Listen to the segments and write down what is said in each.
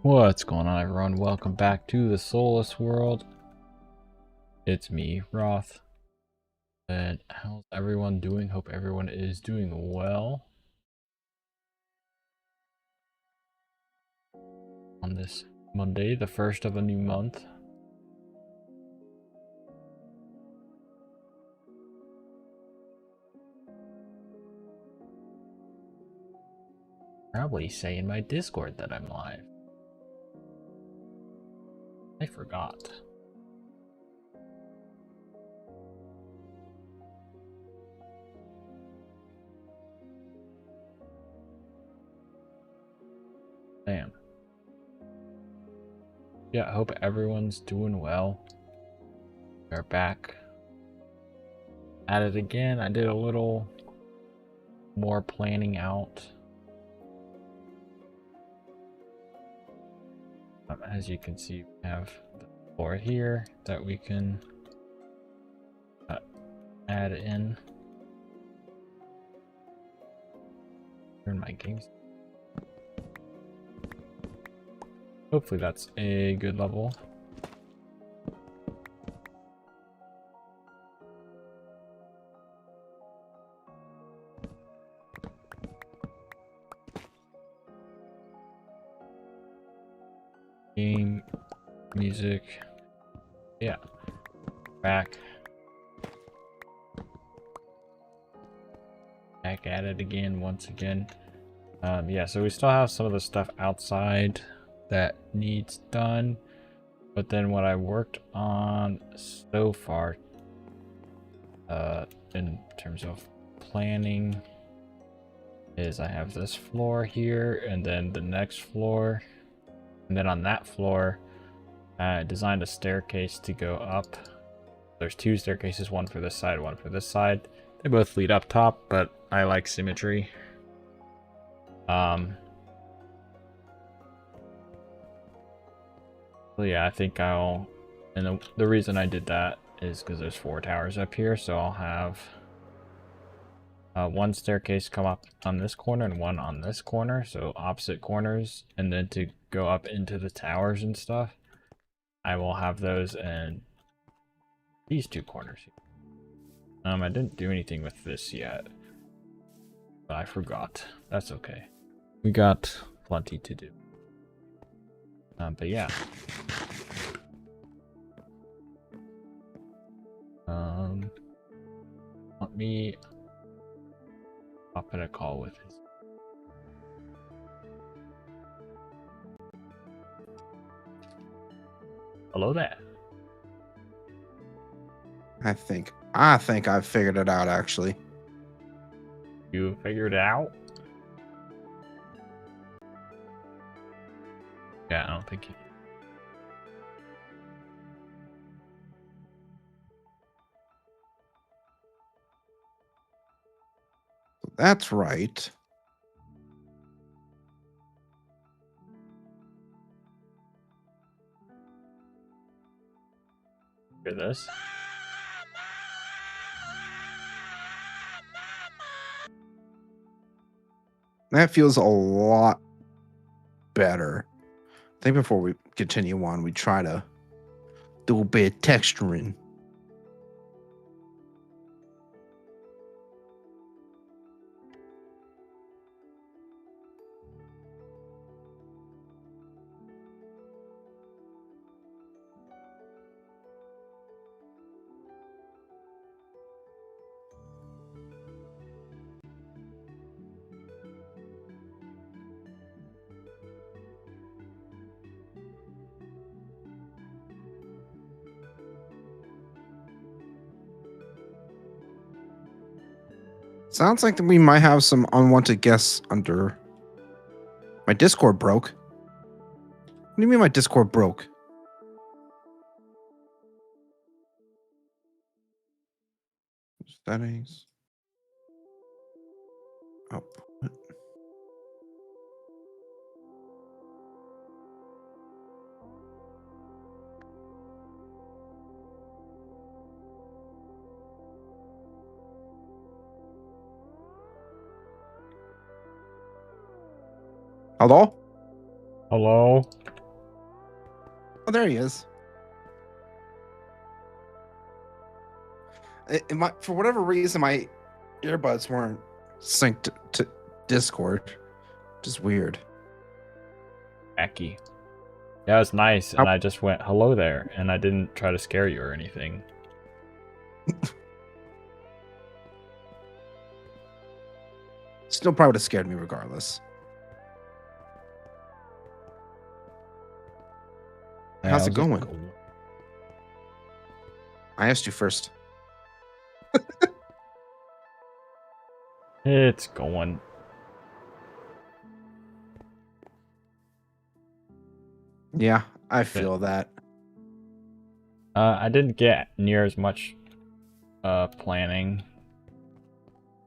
What's going on, everyone? Welcome back to the Soulless world. It's me, Roth. And how's everyone doing? Hope everyone is doing well on this Monday, the first of a new month. Probably say in my Discord that I'm live. I forgot. Damn. Yeah, I hope everyone's doing well. We're back at it again. I did a little more planning out. As you can see, we have the floor here that we can add in. Turn my games. Hopefully that's a good level. Game, music, yeah, back at it again once again. Yeah, so we still have some of the stuff outside that needs done, but then what I worked on so far in terms of planning is I have this floor here and then the next floor. And then on that floor, I designed a staircase to go up. There's two staircases, one for this side, one for this side. They both lead up top, but I like symmetry. So yeah, I think I'll... And the reason I did that is because there's 4 towers up here, so I'll have one staircase come up on this corner and one on this corner, so opposite corners. And then to go up into the towers and stuff, I will have those in these 2 corners. I didn't do anything with this yet, but I forgot. That's okay. We got plenty to do. But yeah. Let me hop in a call with his. Hello there. I think I've figured it out, actually. You figured it out? Yeah, I don't think you. That's right. Hear this? That feels a lot better. I think before we continue on, we try to do a bit of texturing. Sounds like we might have some unwanted guests under. My Discord broke. What do you mean my Discord broke? Settings. Oh. Hello? Hello? Oh, there he is. For whatever reason, my earbuds weren't synced to Discord. Just weird. Wacky. Yeah, it was nice, and I just went, hello there, and I didn't try to scare you or anything. Still probably would have scared me regardless. Yeah, How's it just going? cool. I asked you first. It's going. Yeah, I feel that. I didn't get near as much planning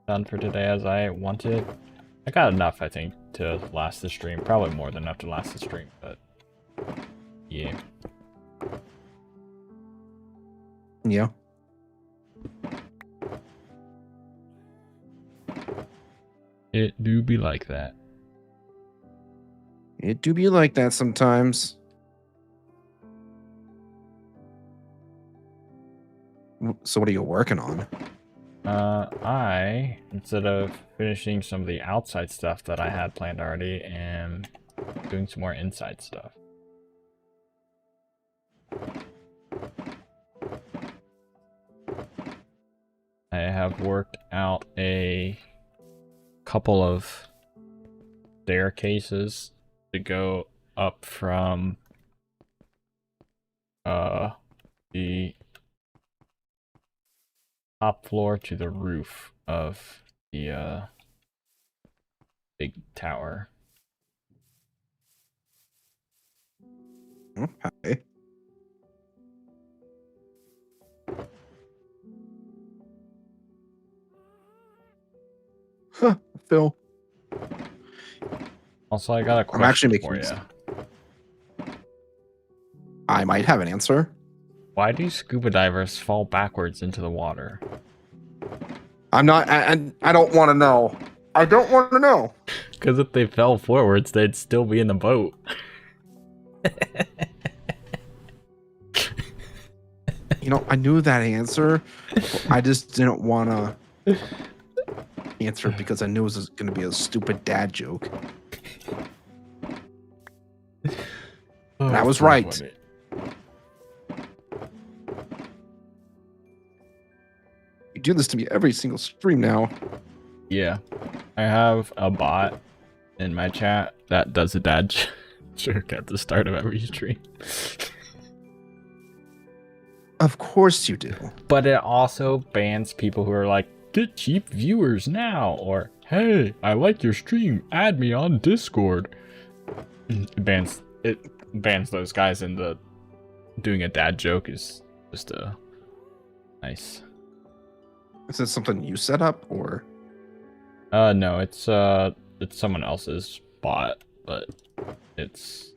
done for today as I wanted. I got enough, I think, to last the stream. Probably more than enough to last the stream, but yeah. Yeah. It do be like that. It do be like that sometimes. So what are you working on? Instead of finishing some of the outside stuff that I had planned already, am doing some more inside stuff. I have worked out a couple of staircases to go up from the top floor to the roof of the big tower. Okay. Huh, Phil. Also, I got a question I'm actually for making. you. I might have an answer. Why do scuba divers fall backwards into the water? I'm not. I don't want to know. I don't want to know. Because if they fell forwards, they'd still be in the boat. You know, I knew that answer. I just didn't want to answer it because I knew it was going to be a stupid dad joke. And I was right. Funny. You do this to me every single stream now. Yeah. I have a bot in my chat that does a dad joke at the start of every stream. Of course you do. But it also bans people who are like, get cheap viewers now, or hey, I like your stream, add me on Discord. It bans those guys, and the doing a dad joke is just nice. Is this something you set up or? No, it's someone else's bot, but it's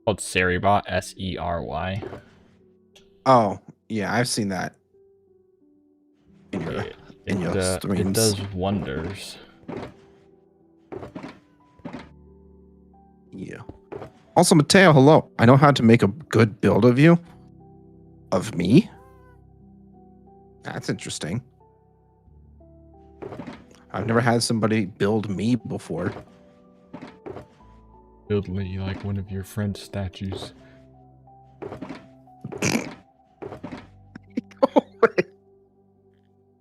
called Serybot, Sery. Oh, yeah, I've seen that in your streams. It does wonders. Yeah. Also, Mateo, hello. I know how to make a good build of you. Of me? That's interesting. I've never had somebody build me before. Build me like one of your French statues.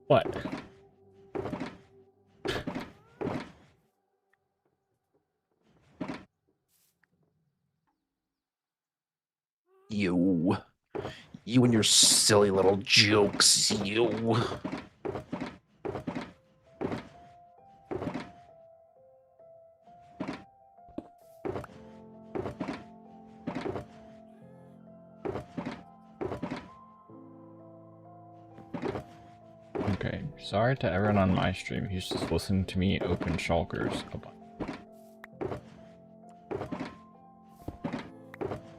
What? You and your silly little jokes, you. Okay, sorry to everyone on my stream who's just listening to me open shulkers.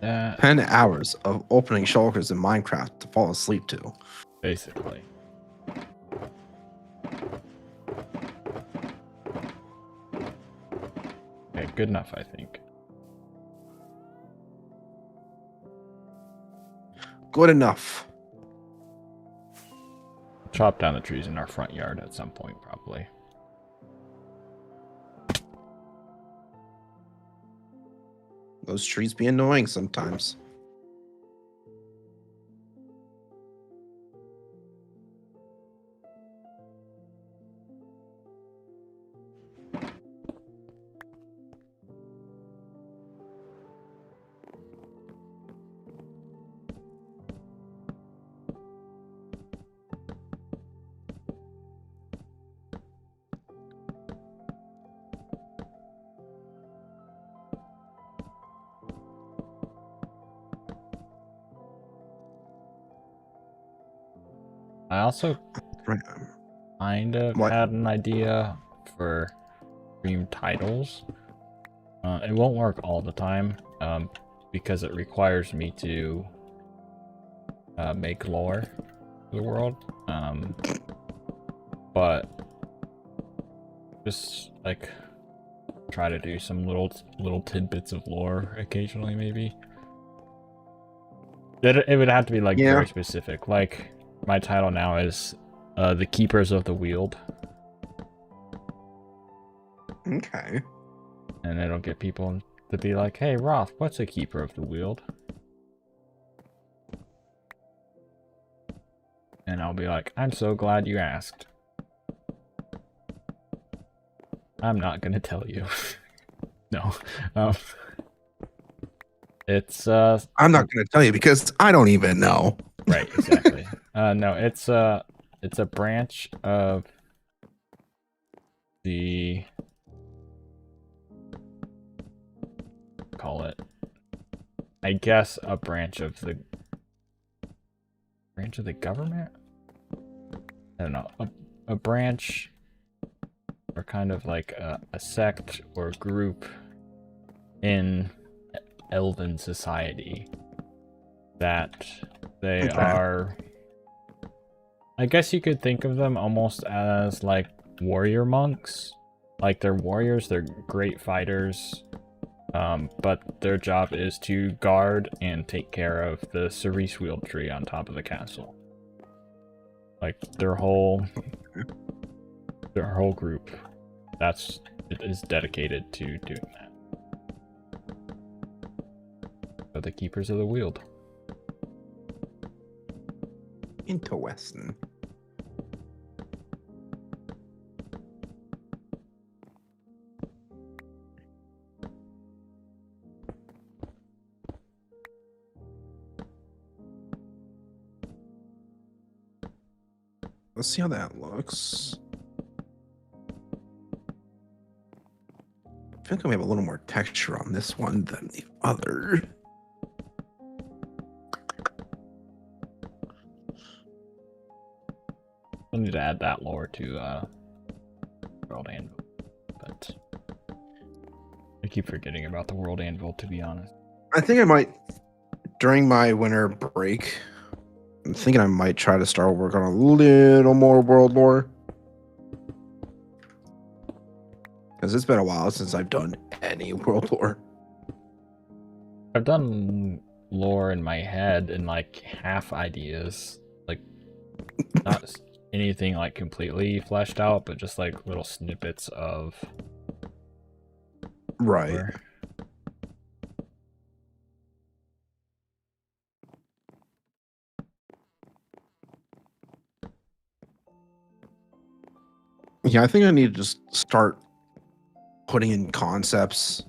That 10 hours of opening shulkers in Minecraft to fall asleep to. basically. Okay, good enough, I think. Good enough. Chop down the trees in our front yard at some point, probably. Those trees be annoying sometimes. I also kind of had an idea for stream titles. It won't work all the time, because it requires me to make lore for the world. But just like try to do some little tidbits of lore occasionally, maybe. It would have to be like very specific. Like my title now is The Keepers of the Weald. Okay. And it'll get people to be like, hey, Roth, what's a Keeper of the Weald? And I'll be like, I'm so glad you asked. I'm not gonna tell you. No. It's I'm not gonna tell you because I don't even know. Right, exactly. No, it's a branch of the call it, I guess, a branch of the government? I don't know. A branch or kind of like a sect or group in Elven society that they are, I guess you could think of them almost as like warrior monks. Like they're warriors, they're great fighters, but their job is to guard and take care of the Cerise Weald tree on top of the castle. Like their whole group, it is dedicated to doing that. So the Keepers of the Weald. Interesting. Let's see how that looks. I feel like we have a little more texture on this one than the other. I need to add that lore to World Anvil, but I keep forgetting about the World Anvil, to be honest. I think I might, during my winter break, I'm thinking I might try to start work on a little more world lore. Because it's been a while since I've done any world lore. I've done lore in my head in like half ideas, like not anything like completely fleshed out, but just like little snippets of right lore. Yeah, I think I need to just start putting in concepts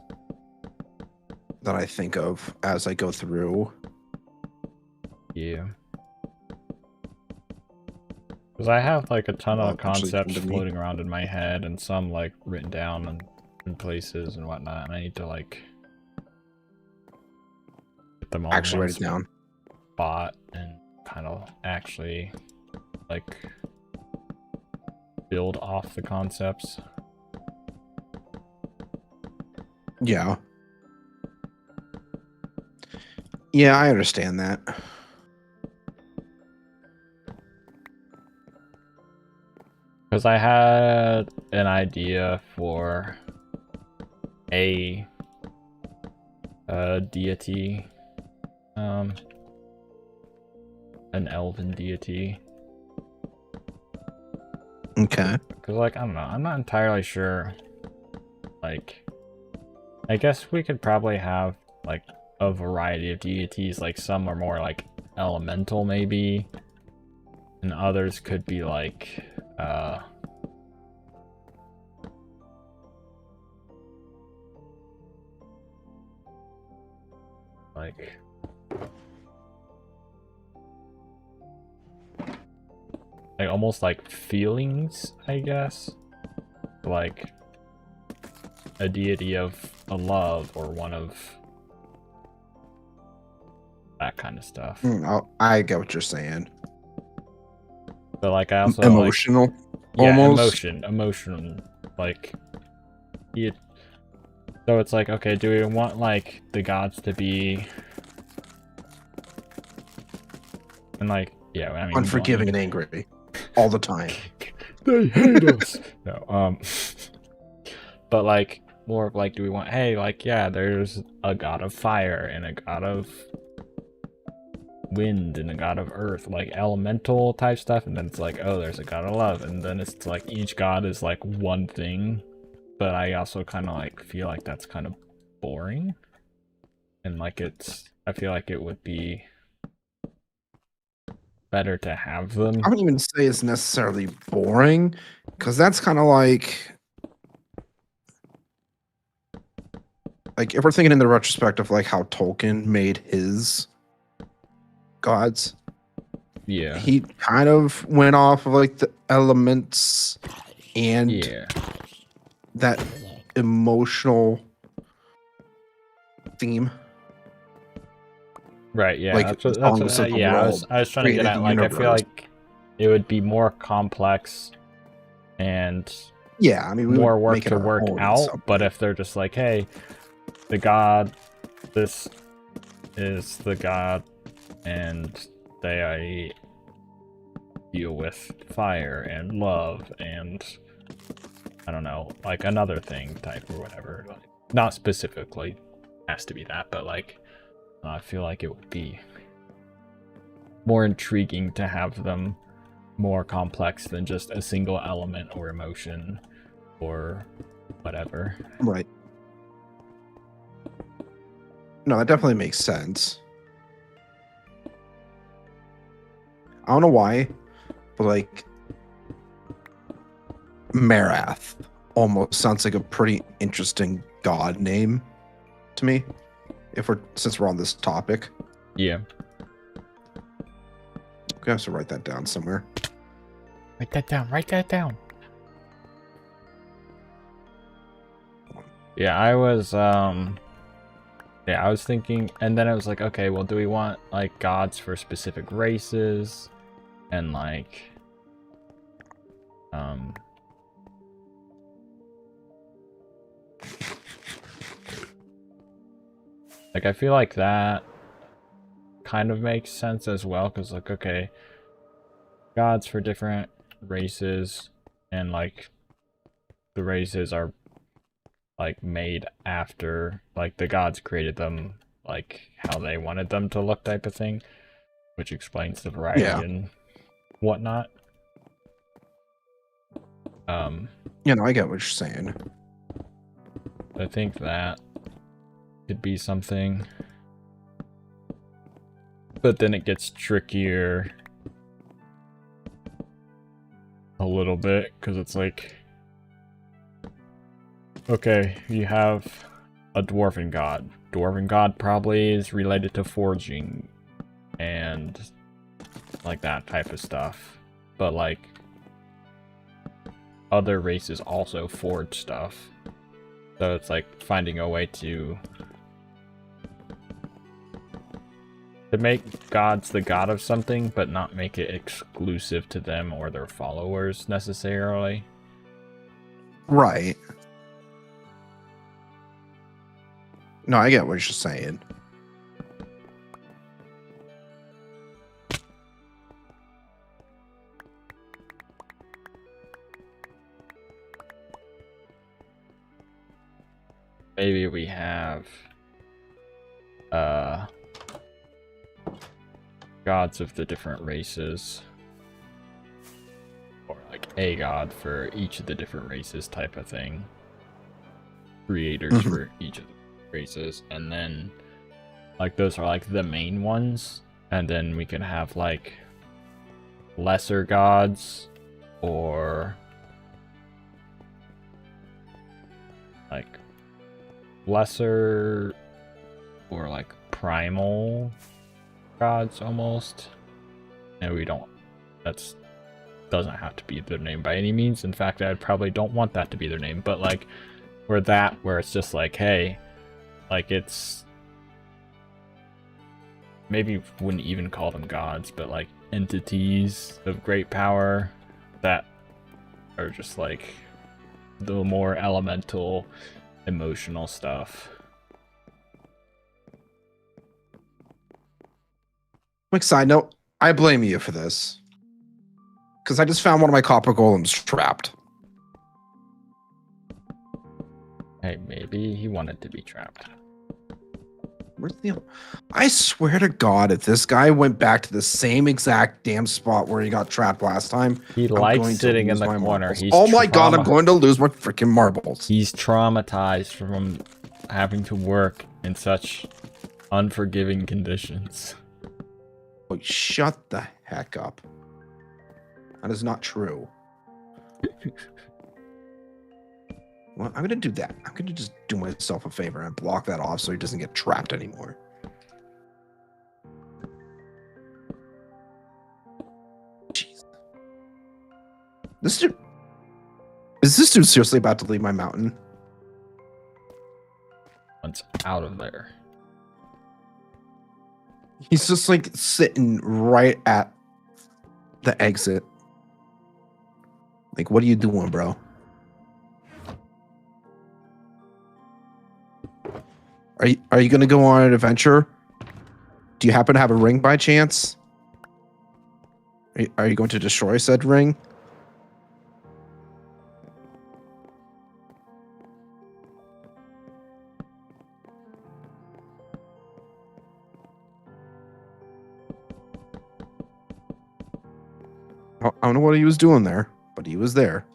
that I think of as I go through. Yeah. Because I have like a ton of concepts floating around in my head and some like written down in places and whatnot, and I need to like get them all actually write it down. Spot and kind of actually like build off the concepts. Yeah. Yeah, I understand that. Because I had an idea for a deity an elven deity. Okay. Because, like, I don't know. I'm not entirely sure. Like, I guess we could probably have, like, a variety of deities. Like, some are more, like, elemental, maybe. And others could be, like, like almost like feelings, I guess. Like a deity of a love or one of that kind of stuff. I get what you're saying. But like I also Emotional, like, yeah, almost. emotion, like it. So it's like, okay, do we want like the gods to be and like, yeah, I mean, Unforgiving and angry all the time. They hate us. No, but like more of like, do we want, hey, like, yeah, there's a god of fire and a god of wind and a god of earth, like elemental type stuff, and then it's like, oh, there's a god of love, and then it's like each god is like one thing. But I also kind of like feel like that's kind of boring, and like I feel like it would be better to have them. I wouldn't even say it's necessarily boring, because that's kind of like if we're thinking in the retrospect of like how Tolkien made his gods, Yeah. he kind of went off of like the elements and Yeah. that emotional theme. Right, yeah, Like that's the what, songs of the yeah, world I was trying to get created at, the like, I feel universe. like it would be more complex and Yeah, I mean, we more would work make it to our work own at out, some but point. if they're just like, hey, the god, this is the god, and they deal with fire and love and, I don't know, like another thing type or whatever, like, not specifically has to be that, but like, I feel like it would be more intriguing to have them more complex than just a single element or emotion or whatever. Right. No, that definitely makes sense. I don't know why, but like Marath almost sounds like a pretty interesting god name to me. Since we're on this topic, Yeah. I have to write that down somewhere. Write that down. Write that down. Yeah, I was thinking, and then I was like, okay, well, do we want like gods for specific races and like like I feel like that kind of makes sense as well, because like, okay, gods for different races, and like the races are like made after like the gods created them like how they wanted them to look type of thing, which explains the variety Yeah. and whatnot. You know, I get what you're saying. I think that could be something, but then it gets trickier a little bit, because it's like, okay, you have a dwarven god. Dwarven god probably is related to forging and like that type of stuff, but like other races also forge stuff, so it's like finding a way to make gods the god of something, but not make it exclusive to them or their followers necessarily. Right. No, I get what you're saying. Maybe we have gods of the different races. Or like a god for each of the different races type of thing. Creators Mhm. for each of the races. And then like those are like the main ones. And then we can have like lesser gods or like lesser or like primal gods almost. And we don't, that's doesn't have to be their name by any means. In fact, I probably don't want that to be their name, but like where it's just like, hey, like it's maybe wouldn't even call them gods, but like entities of great power that are just like the more elemental emotional stuff. Quick side note, I blame you for this. Because I just found one of my copper golems trapped. Hey, maybe he wanted to be trapped. Where's the... I swear to God, if this guy went back to the same exact damn spot where he got trapped last time, He I'm likes going to sitting in lose the my corner. marbles. He's Oh my God, I'm going to lose my freaking marbles. He's traumatized from having to work in such unforgiving conditions. Oh, shut the heck up. That is not true. Well, I'm going to do that. I'm going to just do myself a favor and block that off so he doesn't get trapped anymore. Jeez. This dude... Is this dude seriously about to leave my mountain? Once out of there. He's just like sitting right at the exit. Like, what are you doing, bro? Are you gonna go on an adventure? Do you happen to have a ring by chance? Are you going to destroy said ring? I don't know what he was doing there, but he was there.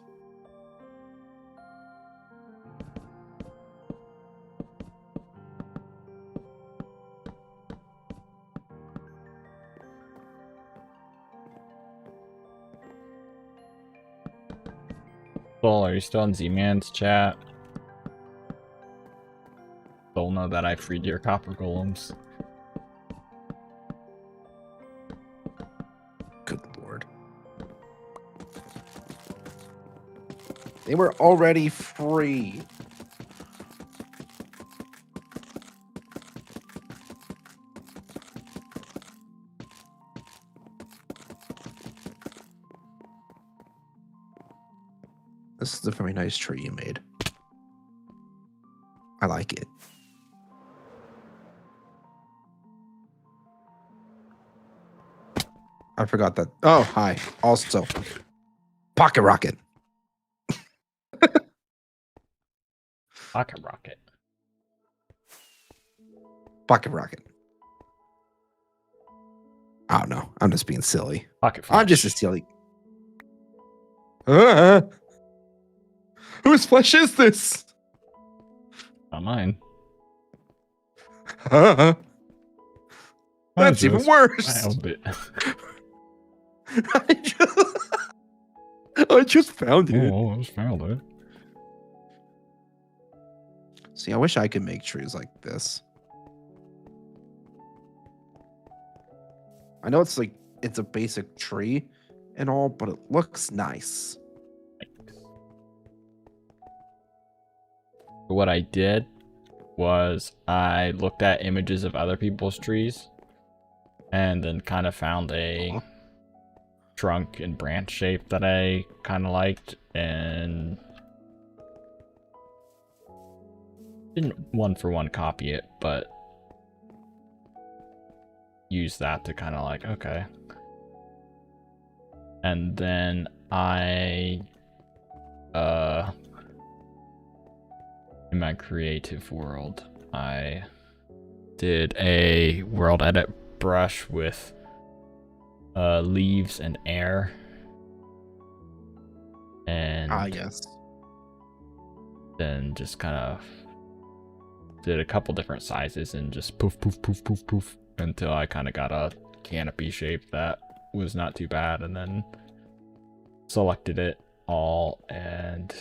Soul, are you still in Z-Man's chat? Soul, know that I freed your copper golems. Good lord. They were already free. This is a very nice tree you made. I like it. I forgot that. Oh, hi. Also, pocket rocket. Pocket rocket. Pocket rocket. I don't know. I'm just being silly. Pocket I'm just a flash. silly. Whose flesh is this? Not mine. That's even worse. Found it. I just found it. Oh, I just found it. See, I wish I could make trees like this. I know it's like it's a basic tree and all, but it looks nice. What I did was I looked at images of other people's trees and then kind of found a trunk and branch shape that I kind of liked and didn't one-for-one copy it, but use that to kind of like, okay. And then I in my creative world, I did a world edit brush with leaves and air. And yes. then just kind of did a couple different sizes and just poof, poof, poof, poof, poof until I kind of got a canopy shape that was not too bad, and then selected it all and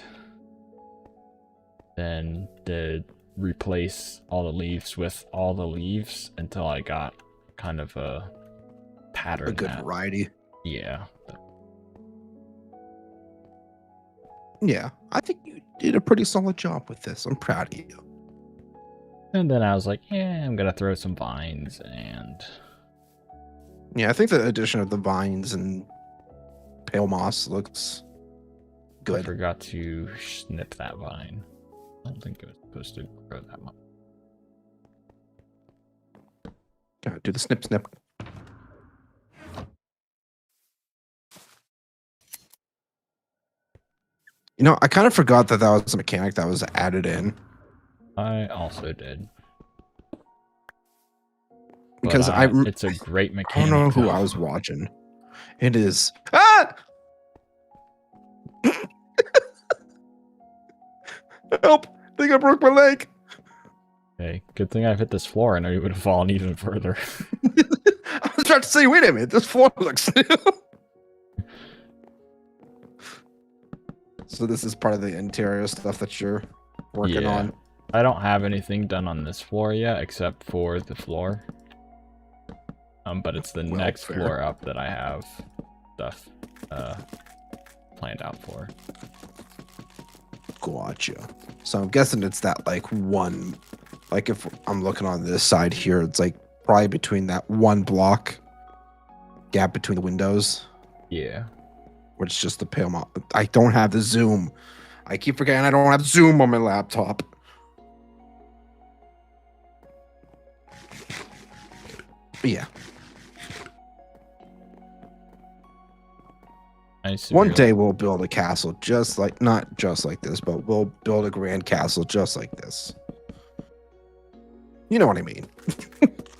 then did replace all the leaves with all the leaves until I got kind of a pattern. A good variety. Yeah. Yeah, I think you did a pretty solid job with this. I'm proud of you. And then I was like, yeah, I'm gonna throw some vines, and Yeah, I think the addition of the vines and pale moss looks I good. forgot to snip that vine. I don't think it was supposed to grow that much. Do the snip snip. You know, I kind of forgot that that was a mechanic that was added in. I also did. Because But, it's a great I mechanic. don't know who though. I was watching. It is. Ah! Help! I think I broke my leg. Okay, good thing I've hit this floor, and I would have fallen even further. I was about to say, wait a minute, this floor looks new. So this is part of the interior stuff that you're working Yeah. on. I don't have anything done on this floor yet, except for the floor. But it's the Well, next fair. floor up that I have stuff planned out for. Gotcha. So I'm guessing it's that like one, like if I'm looking on this side here, it's like probably between that one block gap between the windows, Yeah. where it's just the pale moss. I don't have the zoom. I keep forgetting I don't have zoom on my laptop. But yeah. One day we'll build a castle just like, not just like this, but we'll build a grand castle just like this. You know what I mean?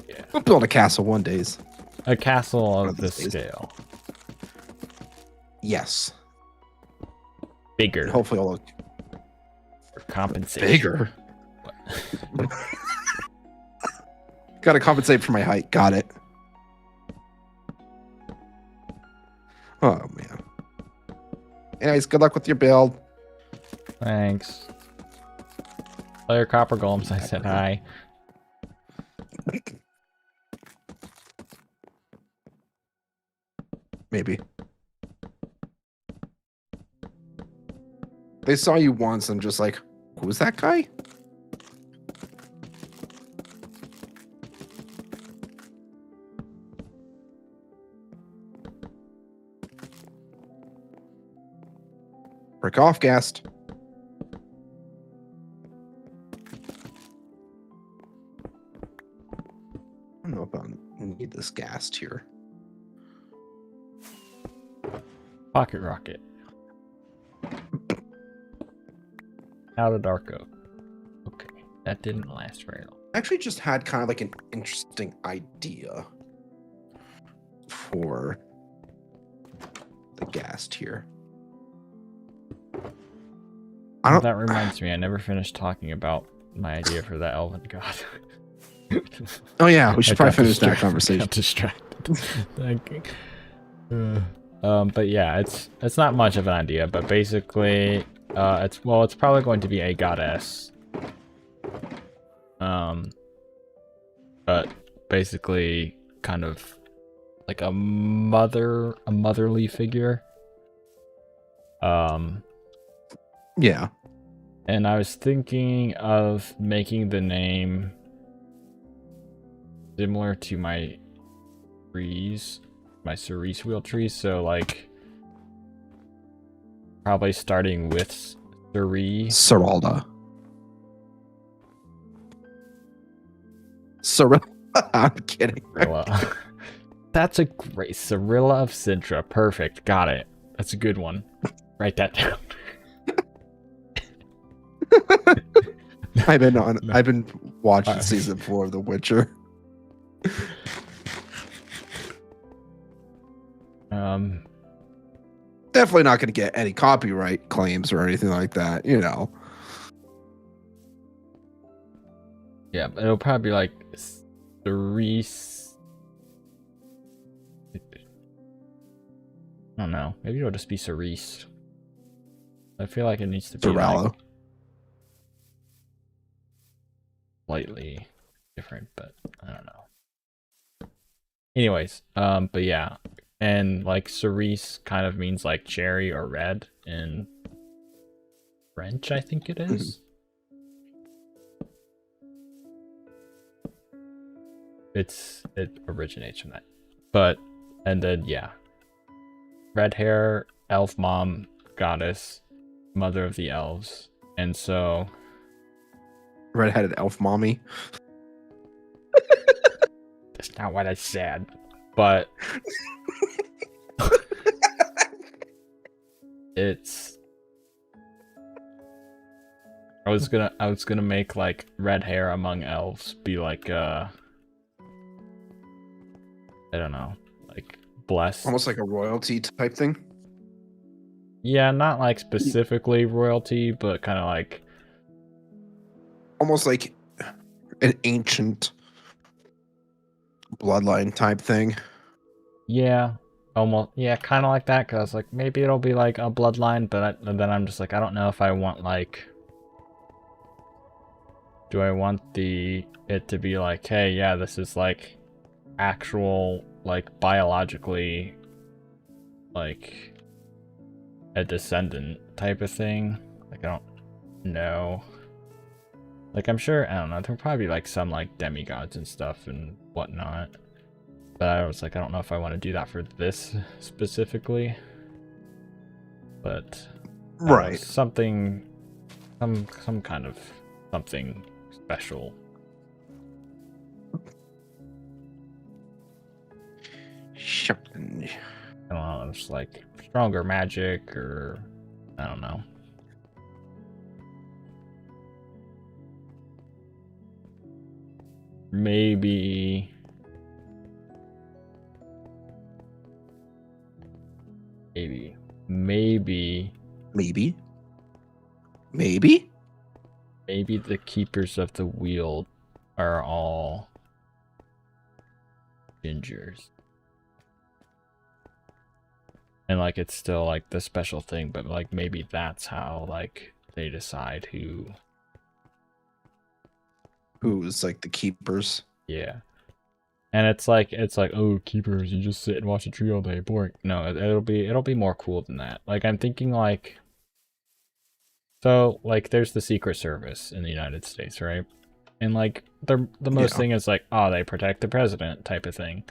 Yeah. We'll build a castle one days. A castle One of of this these days. scale. Yes. Bigger. And hopefully I'll look For compensation. bigger. Gotta compensate for my height. Got it. Oh, man. Anyways, good luck with your build. Thanks. Player Copper Golems, I said hi. Maybe. They saw you once and just like, who's that guy? Break off, guest. I don't know if I need this ghast here. Pocket rocket. How did dark go? Okay, that didn't last very long. I actually just had kind of like an interesting idea for the ghast here. I don't. That reminds me, I never finished talking about my idea for that elven god. Oh yeah, we should I probably got finish that distracted- conversation. Got distracted. Thank you. But yeah, it's not much of an idea, but basically, it's probably going to be a goddess. But basically, kind of like a motherly figure. Yeah. And I was thinking of making the name similar to my trees, my cerise wheel trees. So like, probably starting with cerise. Seralda. Cyrilla. I'm kidding. Cirilla. That's a great Cirilla of Sintra. Perfect. Got it. That's a good one. Write that down. I've been watching season 4 of The Witcher. Um, Definitely not going to get any copyright claims or anything like that, you know. yeah, but it'll probably be like Cerise. I don't know. Maybe it'll just be Cerise. I feel like it needs to be like Dorallo. slightly different, but I don't know. Anyways, but yeah, and like cerise kind of means like cherry or red in French, I think it is. It originates from that, but and then yeah, red hair, elf mom, goddess, mother of the elves, and so Red-headed elf mommy. that's not what I said, but it's I was gonna make like red hair among elves be like I don't know, like blessed. Almost like a royalty type thing. Yeah, not like specifically royalty, but kind of like Almost like an ancient bloodline type thing. yeah, almost yeah, kind of like that. Cause like maybe it'll be like a bloodline, but then I'm just like I don't know if I want like. Do I want it to be like, hey, yeah, this is like actual, like biologically, like a descendant type of thing? Like I don't know. Like I'm sure I don't know. There'll probably be like some like demigods and stuff and whatnot. But I was like, I don't know if I want to do that for this specifically. But I don't know, Right. something, some kind of something special. Something. I don't know, it's like stronger magic or I don't know. Maybe maybe Maybe. Maybe. maybe the keepers of the Weald are all gingers. And like it's still like the special thing, but like maybe that's how like they decide Who's like the keepers? yeah. And it's like oh keepers, you just sit and watch a tree all day, boring. No, it'll be more cool than that. Like I'm thinking like so like there's the Secret Service in the United States, right? And like the most thing is like oh they protect the president type of thing.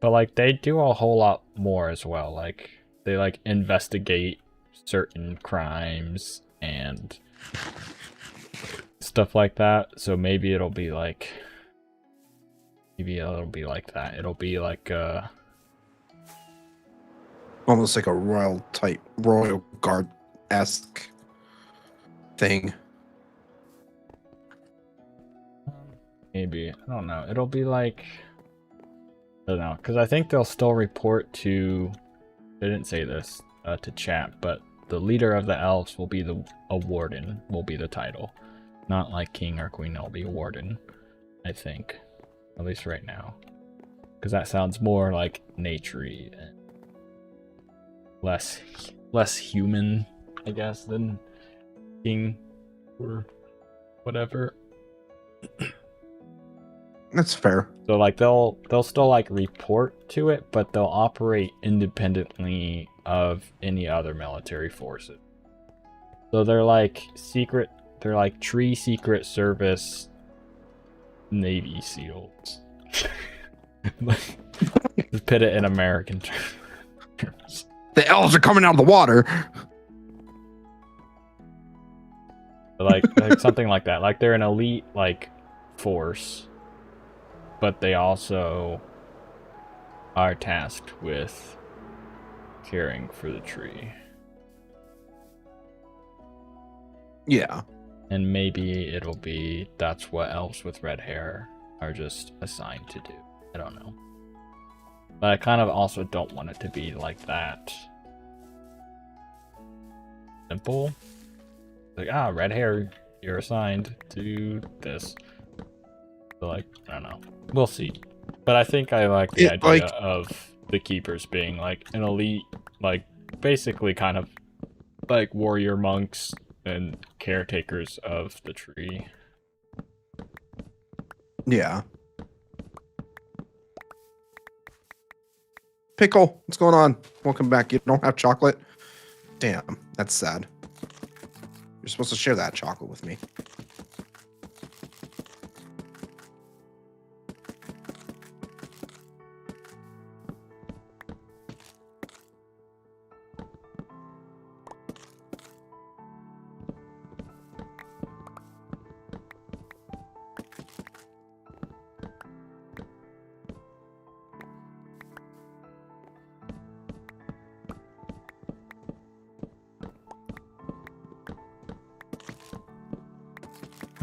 But like they do a whole lot more as well. Like they like investigate certain crimes and stuff like that. So maybe it'll be like that. It'll be like Almost like a royal guard-esque thing. maybe I don't know. It'll be like I don't know, because I think they'll still report to. They didn't say this to chat, but the leader of the elves will be a warden. Will be the title, not like king or queen. It'll be a warden, I think, at least right now, because that sounds more like naturey and less human, I guess, than king or whatever. That's fair. So like they'll still like report to it, but they'll operate independently of any other military forces. So they're like tree secret service Navy SEALs. Just put it in American terms. The elves are coming out of the water. like something like that. Like they're an elite like force, but they also are tasked with caring for the tree. Yeah. And maybe it'll be that's what elves with red hair are just assigned to do. I don't know. But I kind of also don't want it to be like that simple. Like, red hair, you're assigned to this. So, like, I don't know. We'll see. But I think I like the idea of the keepers being like an elite, like basically kind of like warrior monks and caretakers of the tree. Yeah. Pickle, what's going on? Welcome back. You don't have chocolate? Damn, that's sad. You're supposed to share that chocolate with me.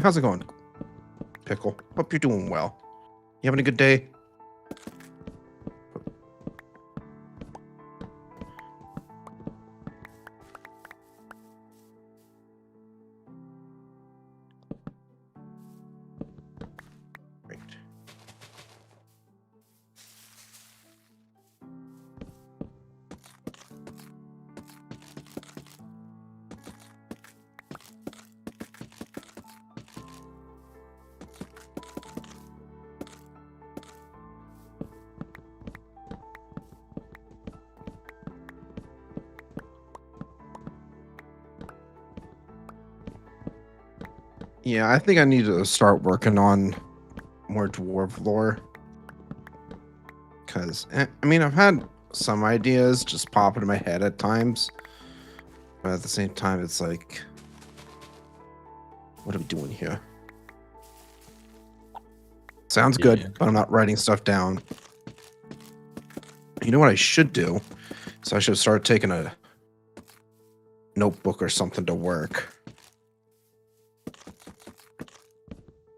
How's it going, Pickle? Hope you're doing well. You having a good day? Great. Yeah, I think I need to start working on more dwarf lore. Because, I mean, I've had some ideas just pop into my head at times. But at the same time, it's like, what are we doing here? Sounds good, but I'm not writing stuff down. You know what I should do? So I should start taking a notebook or something to work.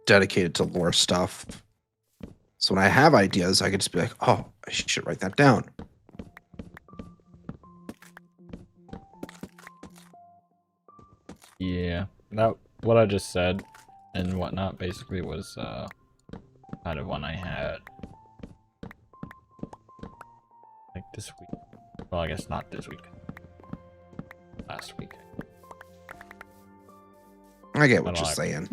Dedicated to lore stuff. So when I have ideas, I could just be like, oh, I should write that down. Yeah, that what I just said and whatnot basically was kind of one I had like this week. Well, I guess not this week. Last week. I get what you're saying.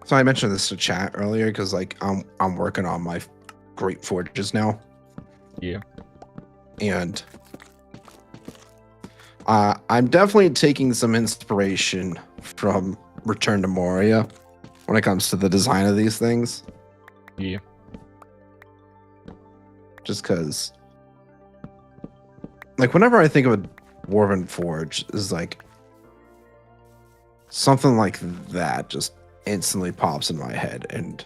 So I mentioned this to chat earlier because like I'm working on my great forges now. Yeah. And I'm definitely taking some inspiration from Return to Moria when it comes to the design of these things. Yeah. Just because, like, whenever I think of a Dwarven Forge, is like something like that just instantly pops in my head, and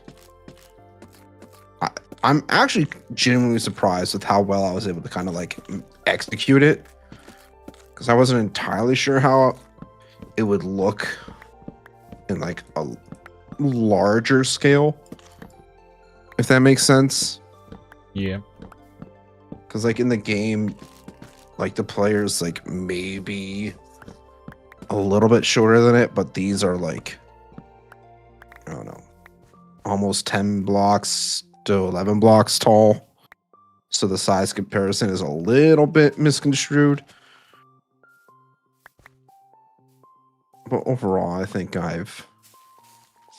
I'm actually genuinely surprised with how well I was able to kind of like execute it, because I wasn't entirely sure how it would look in like a larger scale, if that makes sense. Yeah. Because like in the game, like the players like maybe a little bit shorter than it, but these are like, I don't know, almost 10 blocks to 11 blocks tall. So the size comparison is a little bit misconstrued. But overall, I think I've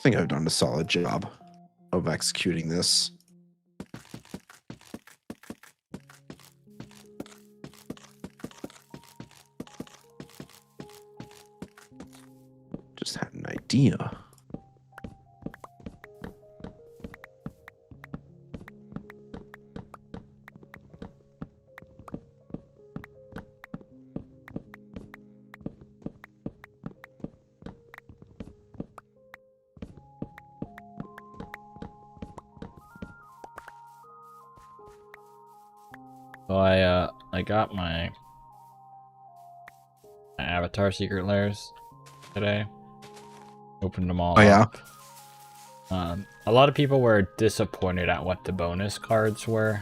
done a solid job of executing this. Just had an idea. So I got my avatar secret layers today. Opened them all Oh, yeah? up. A lot of people were disappointed at what the bonus cards were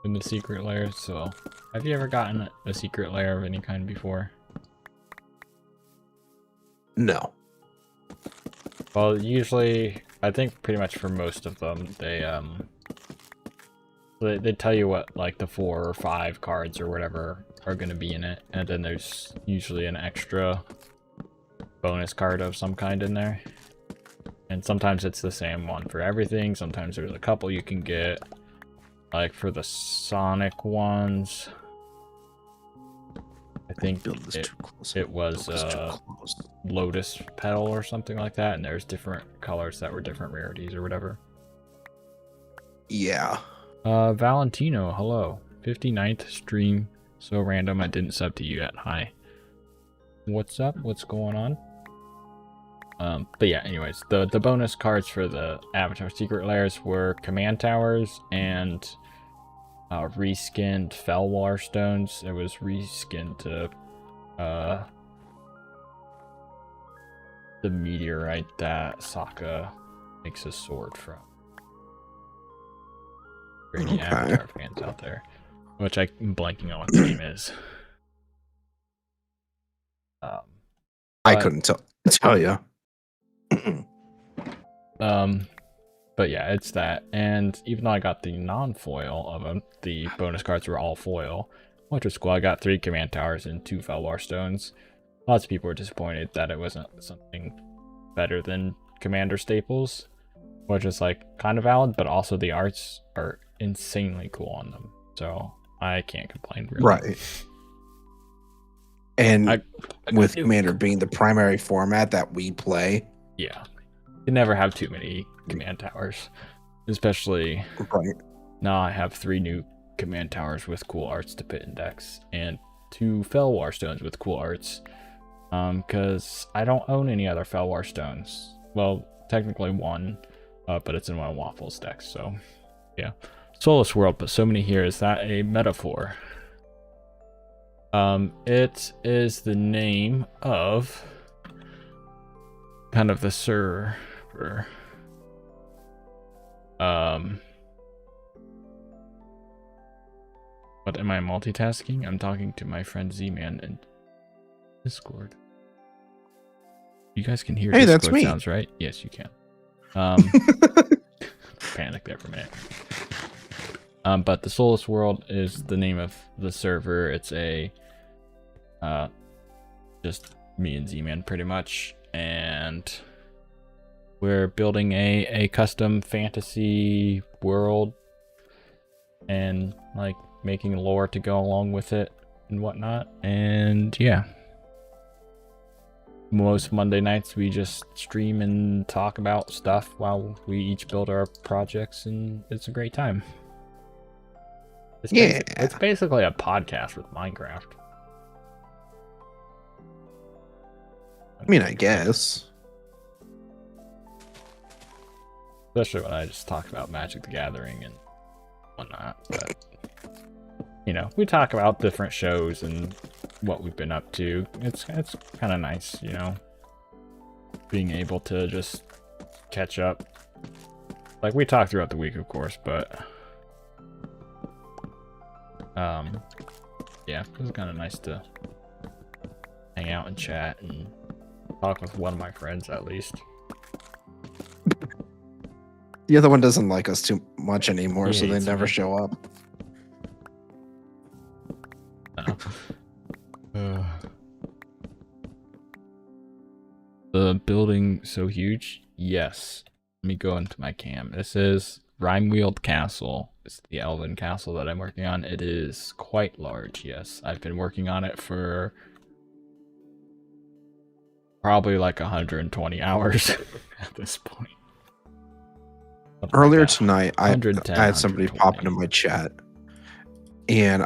in the secret layers. So, have you ever gotten a secret layer of any kind before? No. Well, usually, I think pretty much for most of them, they tell you what like the 4 or 5 cards or whatever are going to be in it, and then there's usually an extra bonus card of some kind in there. And sometimes it's the same one for everything. Sometimes there's a couple you can get. Like for the Sonic ones, I think it was Lotus Petal or something like that, and there's different colors that were different rarities or whatever. Yeah. Valentino, hello. 59th stream. So random, I didn't sub to you yet. Hi. What's up? What's going on? But yeah, anyways, the bonus cards for the Avatar Secret Layers were Command Towers and reskinned Fellwar Stones. It was reskinned to the meteorite that Sokka makes a sword from. For any Avatar fans out there, which I'm blanking on what the name is. I couldn't tell you. But yeah, it's that. And even though I got the non-foil of them, the bonus cards were all foil, which was cool. I got 3 Command Towers and 2 Fellwar Stones. Lots of people were disappointed that it wasn't something better than Commander Staples, which is like kind of valid, but also the arts are insanely cool on them. So I can't complain really. Right. And with Commander being the primary format that we play. Yeah. You never have too many Command Towers. Especially now I have 3 new Command Towers with cool arts to put in decks, and 2 Fellwar Stones with cool arts. Because I don't own any other Fellwar Stones. Well, technically 1, but it's in one of Waffle's decks, so yeah. Soulless World, but so many here. Is that a metaphor? It is the name of kind of the server. What am I multitasking? I'm talking to my friend Z-Man in Discord. You guys can hear Discord that's me. sounds, right? Yes, you can. Panic there for a minute. But the Soulless World is the name of the server. It's a just me and Z-Man pretty much, and we're building a custom fantasy world and like making lore to go along with it and whatnot. And yeah, most Monday nights we just stream and talk about stuff while we each build our projects, and it's a great time. It's basically a podcast with Minecraft. I mean, I guess. Especially when I just talk about Magic the Gathering and whatnot. But, you know, we talk about different shows and what we've been up to. It's kind of nice, you know, being able to just catch up. Like, we talk throughout the week, of course, but yeah, it was kind of nice to hang out and chat and talk with one of my friends at least. The other one doesn't like us too much anymore, Yeah, so they it's never me. show up. The building so huge? Yes. Let me go into my cam. This is Weald Castle. It's the Elven castle that I'm working on. It is quite large, yes. I've been working on it for probably like 120 hours at this point. Something Earlier like that. tonight, I had somebody pop into my chat, and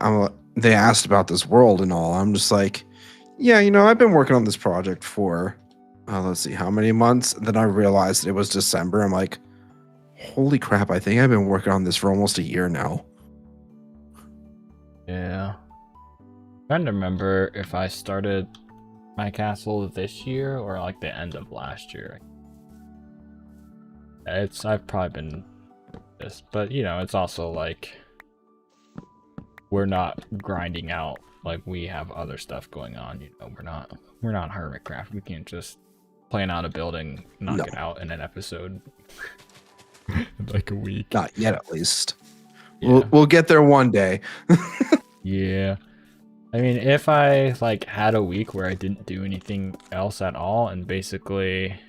they asked about this world and all. I'm just like, yeah, you know, I've been working on this project for, let's see, how many months? Then I realized it was December. I'm like, holy crap, I think I've been working on this for almost a year now. Yeah. Trying to remember if I started my castle this year or like the end of last year. I've probably been this, but you know, it's also like we're not grinding out like we have other stuff going on. You know, we're not Hermitcraft. We can't just plan out a building, knock No. it out in an episode, like a week. Not yet, at least. Yeah. We'll get there one day. Yeah. I mean, if I like had a week where I didn't do anything else at all and basically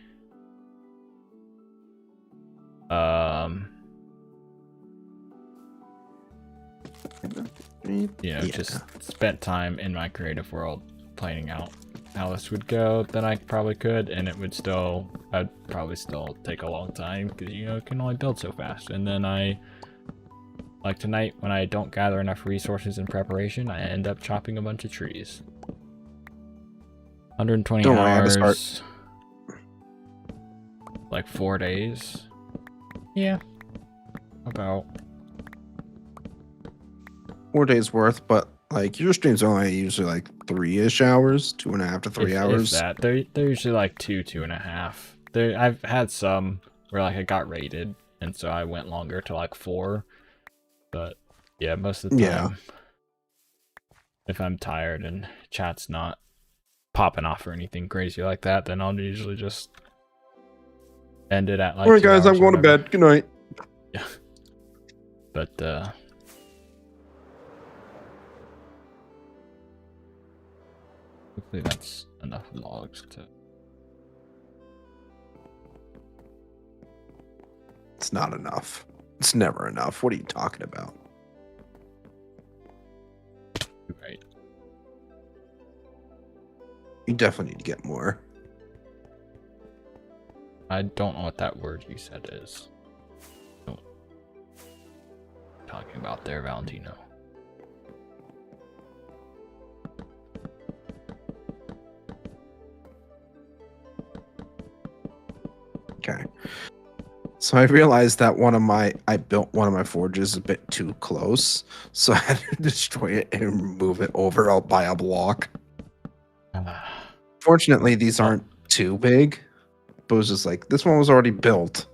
you know, just spent time in my creative world planning out how this would go, then I probably could, and I'd probably still take a long time because, you know, it can only build so fast. And then like tonight, when I don't gather enough resources in preparation, I end up chopping a bunch of trees. 120 Don't worry, I have to hours, start. like 4 days. Yeah, about 4 days worth, but like your streams are only usually like 3-ish hours, 2.5 to 3 hours. If that. They're usually like 2.5. I've had some where like I got raided, and so I went longer to like 4. But yeah, most of the time, if I'm tired and chat's not popping off or anything crazy like that, then I'll usually just end it at like. All right, guys, I'm going to bed. Good night. Yeah. But hopefully that's enough logs to. It's not enough. It's never enough. What are you talking about? Right. You definitely need to get more. I don't know what that word you said is. Oh. Talking about there, Valentino. Okay. So I realized that I built one of my forges a bit too close, so I had to destroy it and move it over by a block. Fortunately, these aren't too big, but it was just like, this one was already built,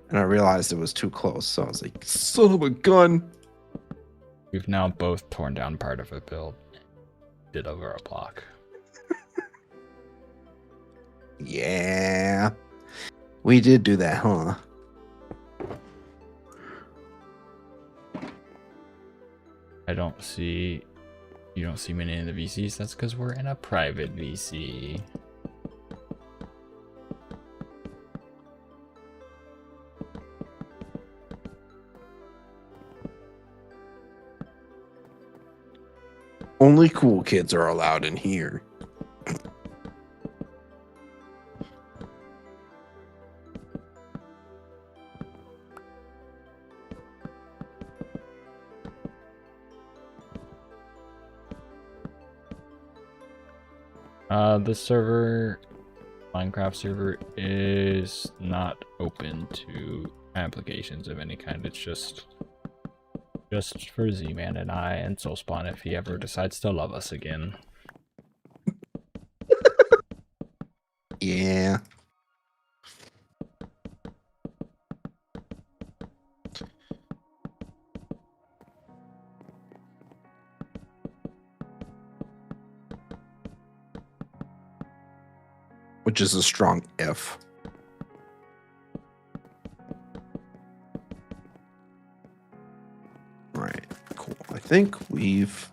and I realized it was too close, so I was like, son of a gun. We've now both torn down part of a build, did over a block. Yeah. We did do that, huh? You don't see many in the VCs. That's because we're in a private VC. Only cool kids are allowed in here. The server, Minecraft server, is not open to applications of any kind. It's just for Z-Man and I and Soulspawn if he ever decides to love us again. Yeah. Which is a strong if. Right, cool. I think we've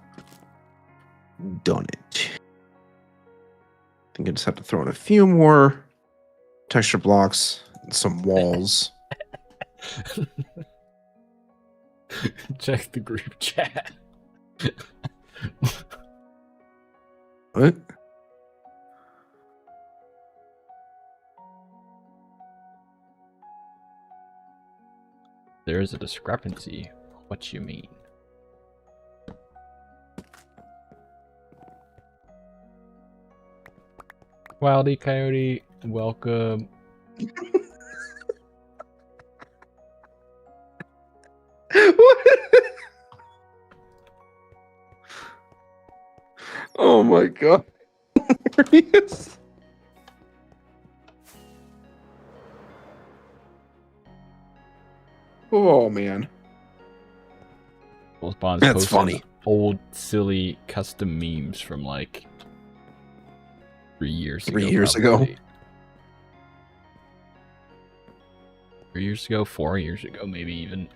done it. I think I just have to throw in a few more texture blocks and some walls. Check the group chat. What? There is a discrepancy. What you mean? Wildy Coyote, welcome. my god. There he is. Oh man. Both bonds That's posting funny. old silly custom memes from like 3 years ago. 3 years ago. probably. 3 years ago, 4 years ago, maybe even.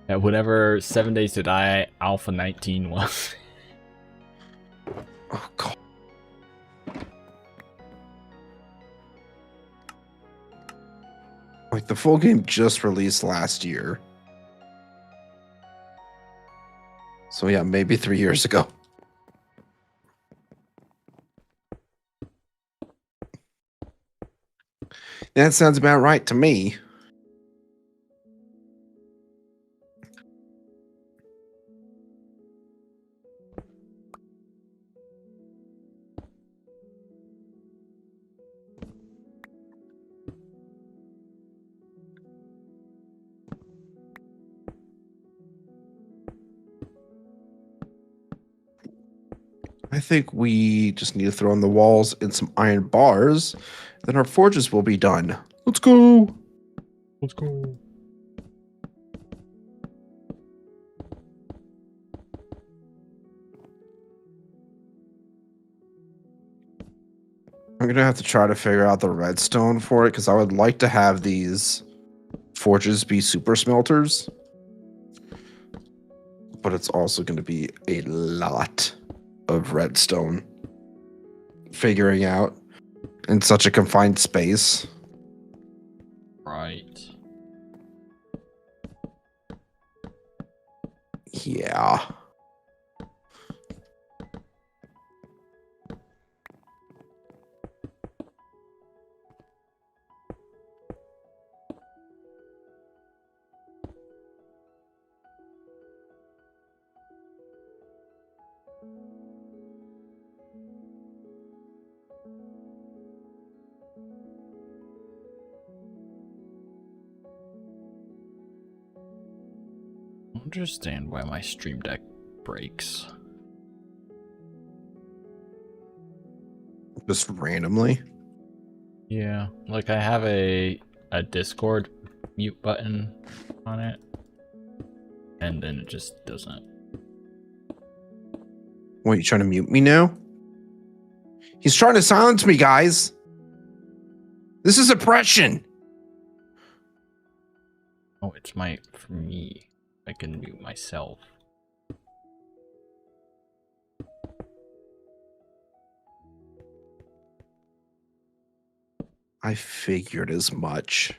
Yeah, whatever 7 Days to Die Alpha 19 was. Oh god. Like the full game just released last year. So yeah, maybe 3 years ago. That sounds about right to me. I think we just need to throw in the walls and some iron bars. Then our forges will be done. Let's go. Let's go. I'm gonna have to try to figure out the redstone for it because I would like to have these forges be super smelters. But it's also going to be a lot of redstone figuring out in such a confined space. Right. Yeah. I don't understand why my stream deck breaks. Just randomly. Yeah, like I have a Discord mute button on it, and then it just doesn't. What, you trying to mute me now? He's trying to silence me, guys. This is oppression. Oh, it's for me. I can mute myself. I figured as much.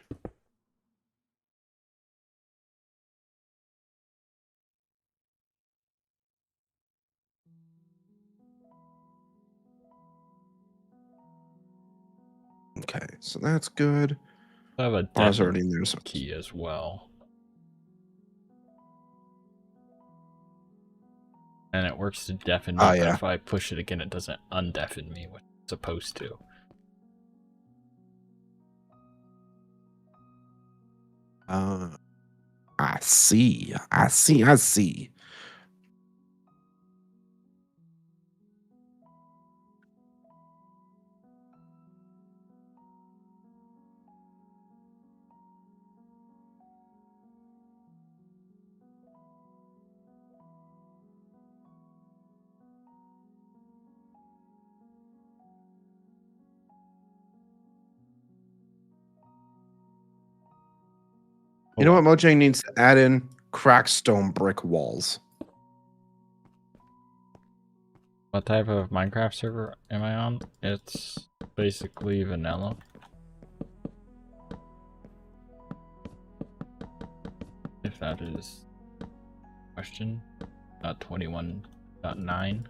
Okay, so that's good. I have a Bars deafen already in there. So key as well. And it works to deafen me, Oh, but yeah. if I push it again, it doesn't undeafen me, which it's supposed to. I see. I see. I see. You know what Mojang needs to add in? Cracked stone brick walls. What type of Minecraft server am I on? It's basically vanilla. If that is question. 21.9.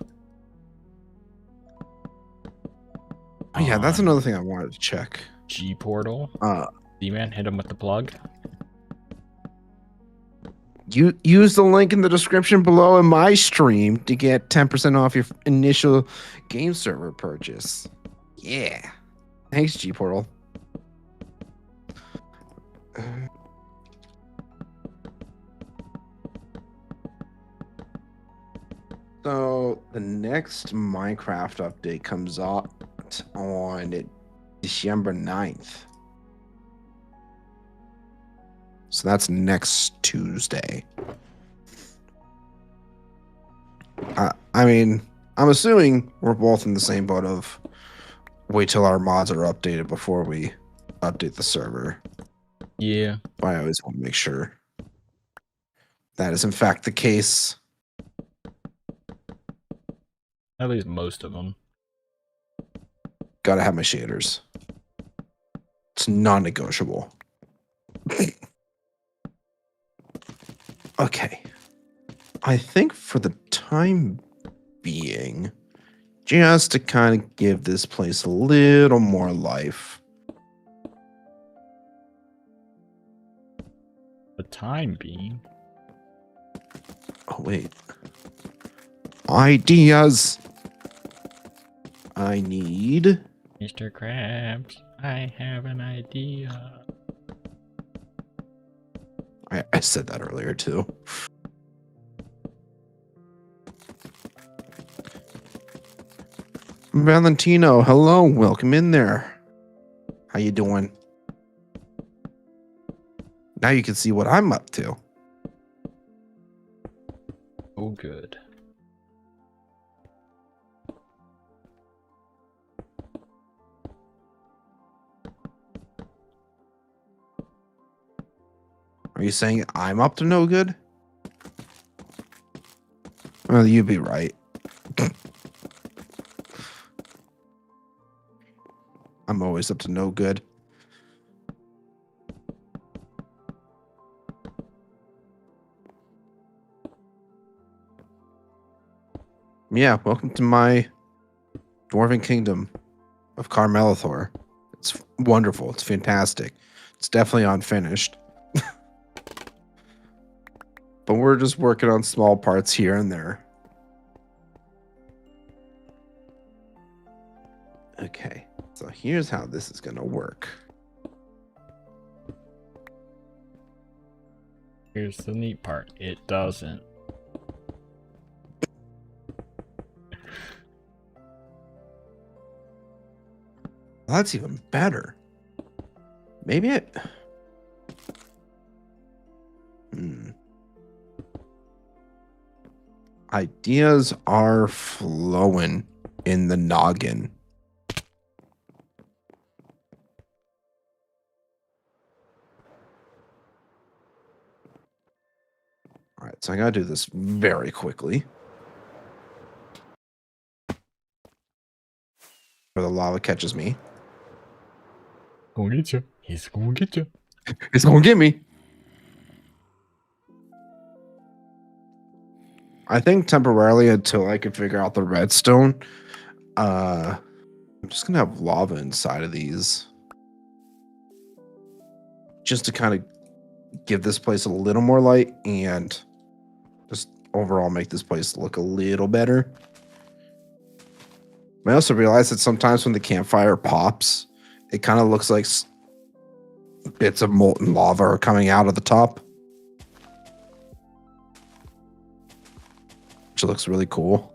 Oh, yeah, that's another thing I wanted to check. G Portal. Uh, D-Man, hit him with the plug. You use the link in the description below in my stream to get 10% off your initial game server purchase. Yeah. Thanks, G Portal. So So the next Minecraft update comes out on December 9th. So that's next Tuesday. I mean, I'm assuming we're both in the same boat of wait till our mods are updated before we update the server. Yeah. But I always want to make sure that is in fact the case. At least most of them. Gotta have my shaders. It's non-negotiable. Okay. I think for the time being, just to kind of give this place a little more life. The time being. Oh, wait. Ideas. I need... Mr. Krabs, I have an idea. I said that earlier, too. Valentino, hello. Welcome in there. How you doing? Now you can see what I'm up to. Oh, good. Are you saying I'm up to no good? Well, you'd be right. I'm always up to no good. Yeah, welcome to my dwarven kingdom of Carmelithor. It's wonderful. It's fantastic. It's definitely unfinished. But we're just working on small parts here and there. Okay, so here's how this is going to work. Here's the neat part. It doesn't. Well, that's even better. Maybe it... Ideas are flowing in the noggin. All right, so I gotta do this very quickly. Or the lava catches me. Gonna get you. He's gonna get you. It's gonna get me. I think temporarily until I can figure out the redstone, I'm just gonna have lava inside of these. Just to kind of give this place a little more light and just overall make this place look a little better. I also realize that sometimes when the campfire pops, it kind of looks like bits of molten lava are coming out of the top. Which looks really cool.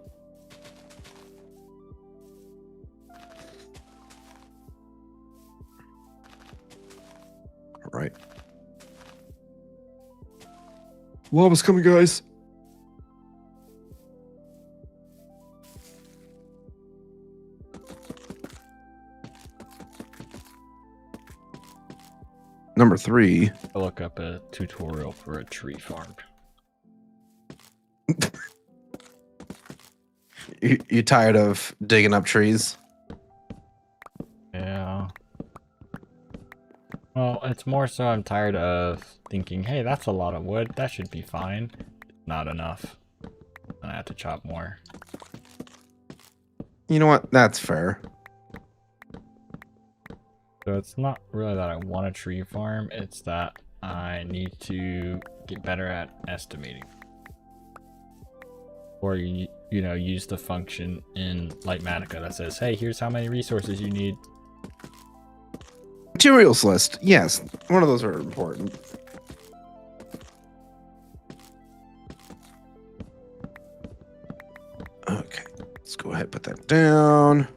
All right. Lava's coming, guys. Number 3. I look up a tutorial for a tree farm. You tired of digging up trees? Yeah. Well, it's more so I'm tired of thinking, hey, that's a lot of wood. That should be fine. Not enough. And I have to chop more. You know what? That's fair. So it's not really that I want a tree farm. It's that I need to get better at estimating. Or you know, use the function in Lightmatica that says, hey, here's how many resources you need. Materials list. Yes, one of those are important. Okay. ahead and put that down.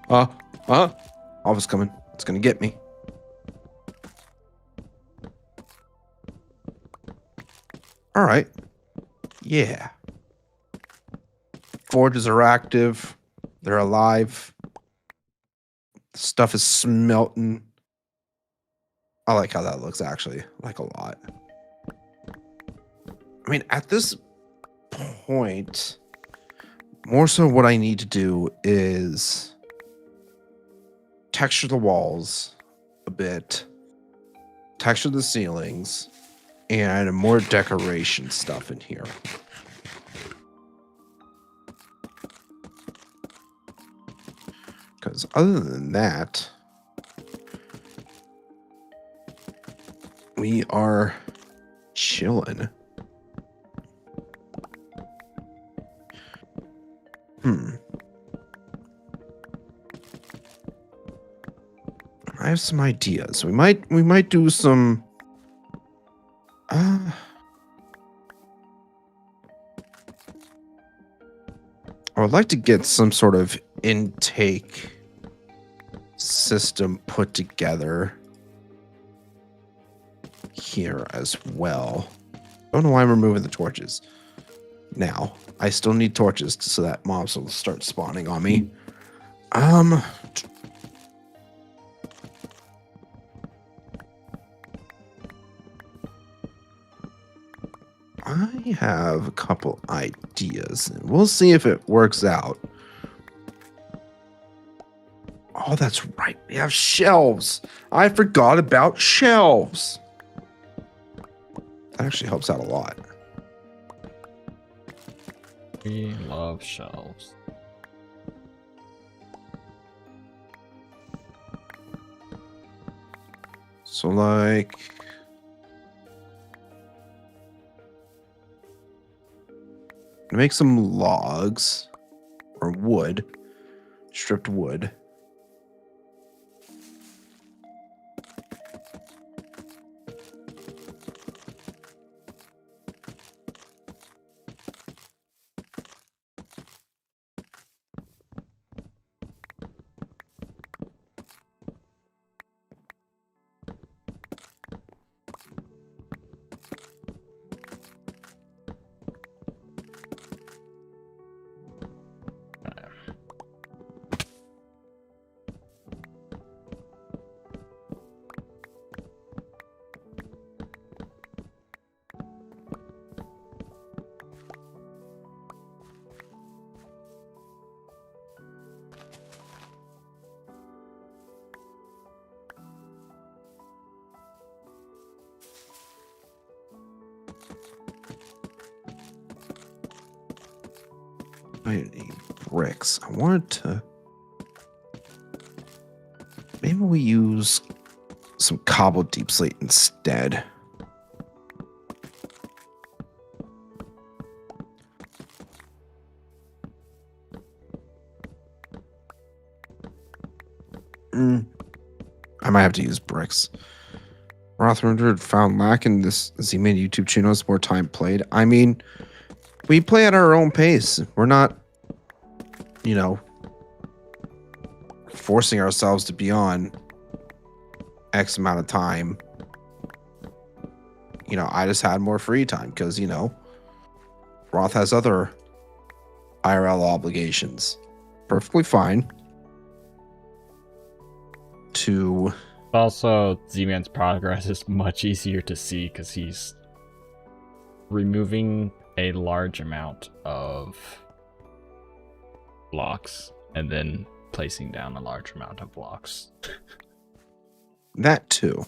Lava's coming. It's gonna get me. All right. Yeah. Forges are active. They're alive. Stuff is smelting. I like how that looks, actually. I like a lot. I mean, at this point, more so what I need to do is texture the walls a bit, texture the ceilings, and more decoration stuff in here. Because other than that, we are chilling. I have some ideas. We might do some I would like to get some sort of intake system put together here as well. Don't know why I'm removing the torches. Now, I still need torches so that mobs will start spawning on me. I have a couple ideas, and we'll see if it works out. Oh, that's right. We have shelves. I forgot about shelves. That actually helps out a lot. We love shelves. So, like, make some logs or wood, stripped wood. I need bricks. I wanted to. Maybe we use some cobbled deep slate instead. I might have to use bricks. Roth100 found lack in this Z-Man YouTube channel is more time played. I mean, we play at our own pace. We're not, you know, forcing ourselves to be on X amount of time. You know, I just had more free time because, you know, Roth has other IRL obligations. Perfectly fine to... Also, Z-Man's progress is much easier to see because he's removing a large amount of blocks and then placing down a large amount of blocks. That too.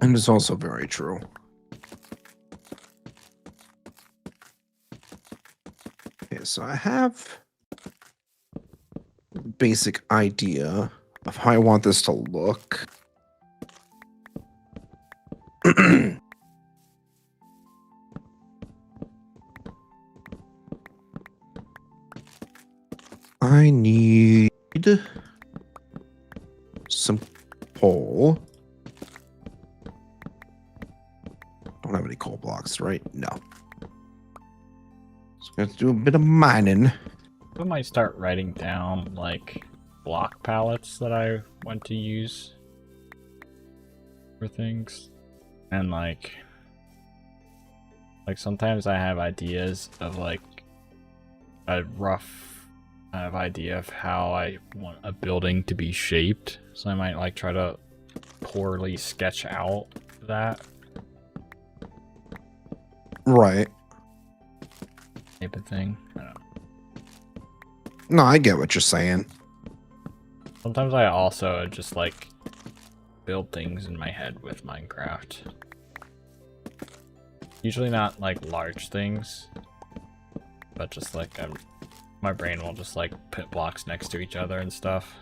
And it's also very true. Okay, so I have a basic idea of how I want this to look. I need blocks, right? No. So we have to do a bit of mining. I might start writing down like block palettes that I want to use for things, and like sometimes I have ideas of like a rough kind of idea of how I want a building to be shaped, so I might like try to poorly sketch out that Right. type of thing. I don't know. No, I get what you're saying. Sometimes I also just like build things in my head with Minecraft. Usually not like large things, but just like my brain will just like put blocks next to each other and stuff.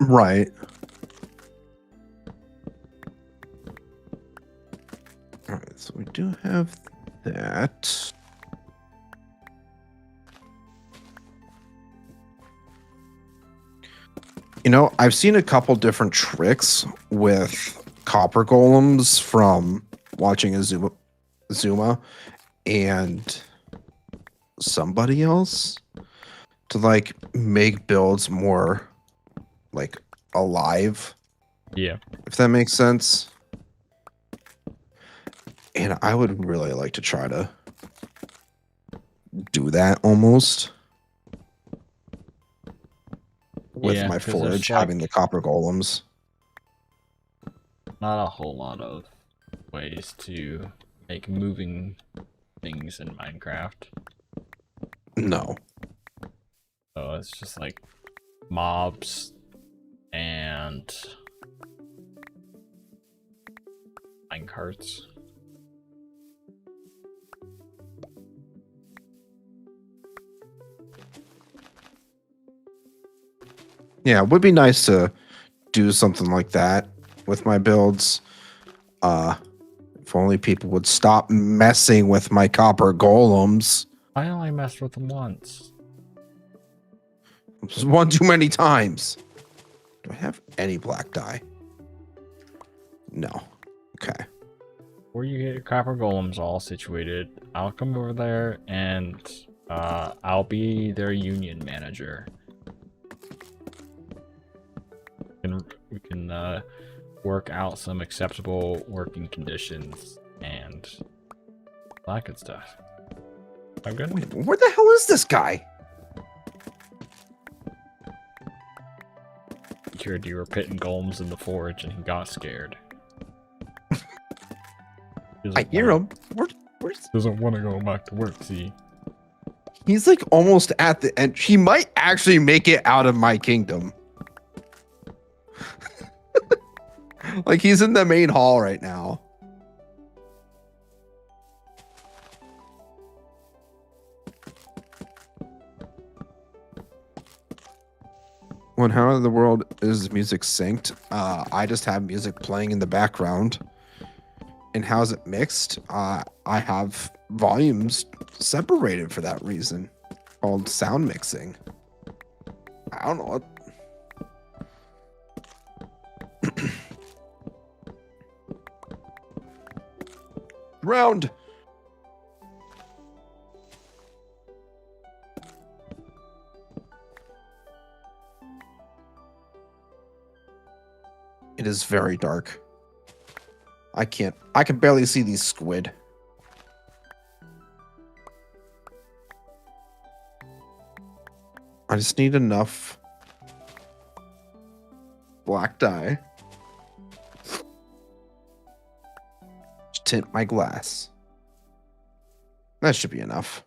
Right. All right, so we do have that. You know, I've seen a couple different tricks with copper golems from watching Zuma and somebody else to like make builds more like alive, Yeah. if that makes sense. And I would really like to try to do that almost with Yeah, my 'cause there's, forage, having the like, copper golems. not a whole lot of ways to make moving things in Minecraft. No. So it's just like mobs and minecarts. Yeah, it would be nice to do something like that with my builds. If only people would stop messing with my copper golems. I only messed with them once. Just one too many times. Do I have any black dye? No. Okay. Before you get your copper golems all situated, I'll come over there and I'll be their union manager. And we can work out some acceptable working conditions and all that good stuff. I'm good. Wait, where the hell is this guy? He heard you were pitting golems in the forge and he got scared. I hear him. Where's... Doesn't want to go back to work, see? He's like almost at the end. He might actually make it out of my kingdom. Like he's in the main hall right now. When how in the world is music synced? I just have music playing in the background. And how's it mixed? I have volumes separated for that reason, called sound mixing. I don't know what. Round. It is very dark. I can barely see these squid. I just need enough black dye to tint my glass. That should be enough.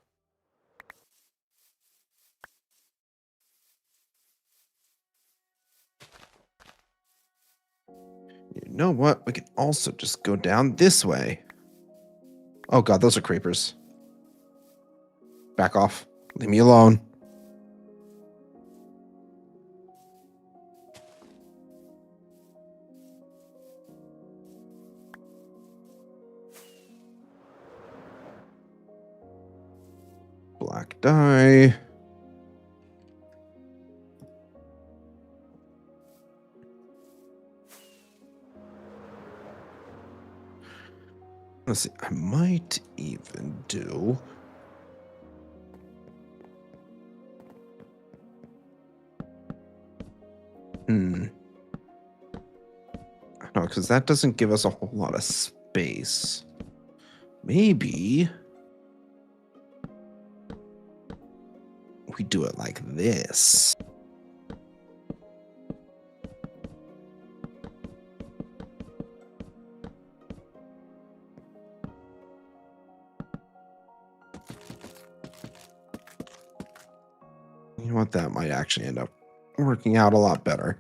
You know what? We can also just go down this way. Oh god, those are creepers. Back off. Leave me alone. Black dye. Let's see. I might even do. I don't know, because that doesn't give us a whole lot of space. Maybe we do it like this. You know what? That might actually end up working out a lot better.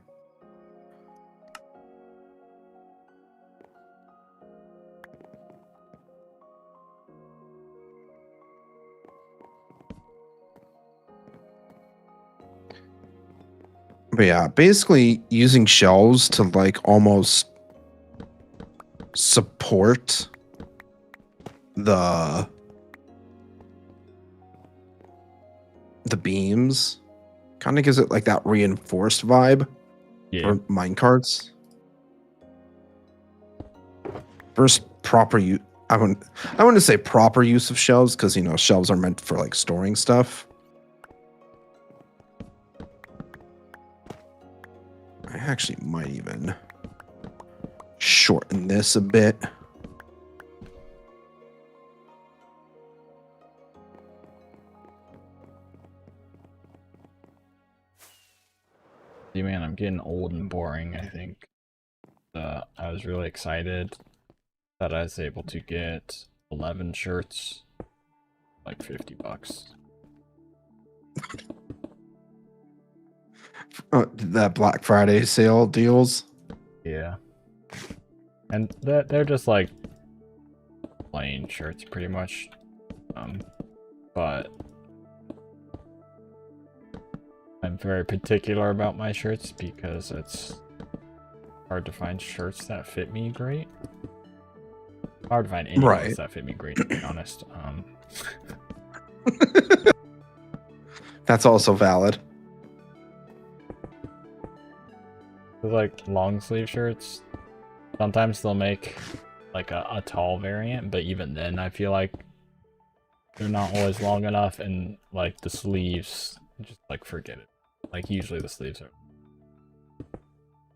But yeah, basically using shelves to like almost support the beams kind of gives it like that reinforced vibe for minecarts. First proper use. I wouldn't say proper use of shelves because you know shelves are meant for like storing stuff. I actually might even shorten this a bit. See, man, I'm getting old and boring, I think. I was really excited that I was able to get 11 shirts, like $50. That Black Friday sale deals. Yeah. And they're just like plain shirts pretty much. But I'm very particular about my shirts because it's hard to find shirts that fit me great. Hard to find any clothes that fit me great, to be honest. That's also valid. Like long sleeve shirts, sometimes they'll make like a tall variant, but even then I feel like they're not always long enough, and like the sleeves, just like forget it. Like usually the sleeves are.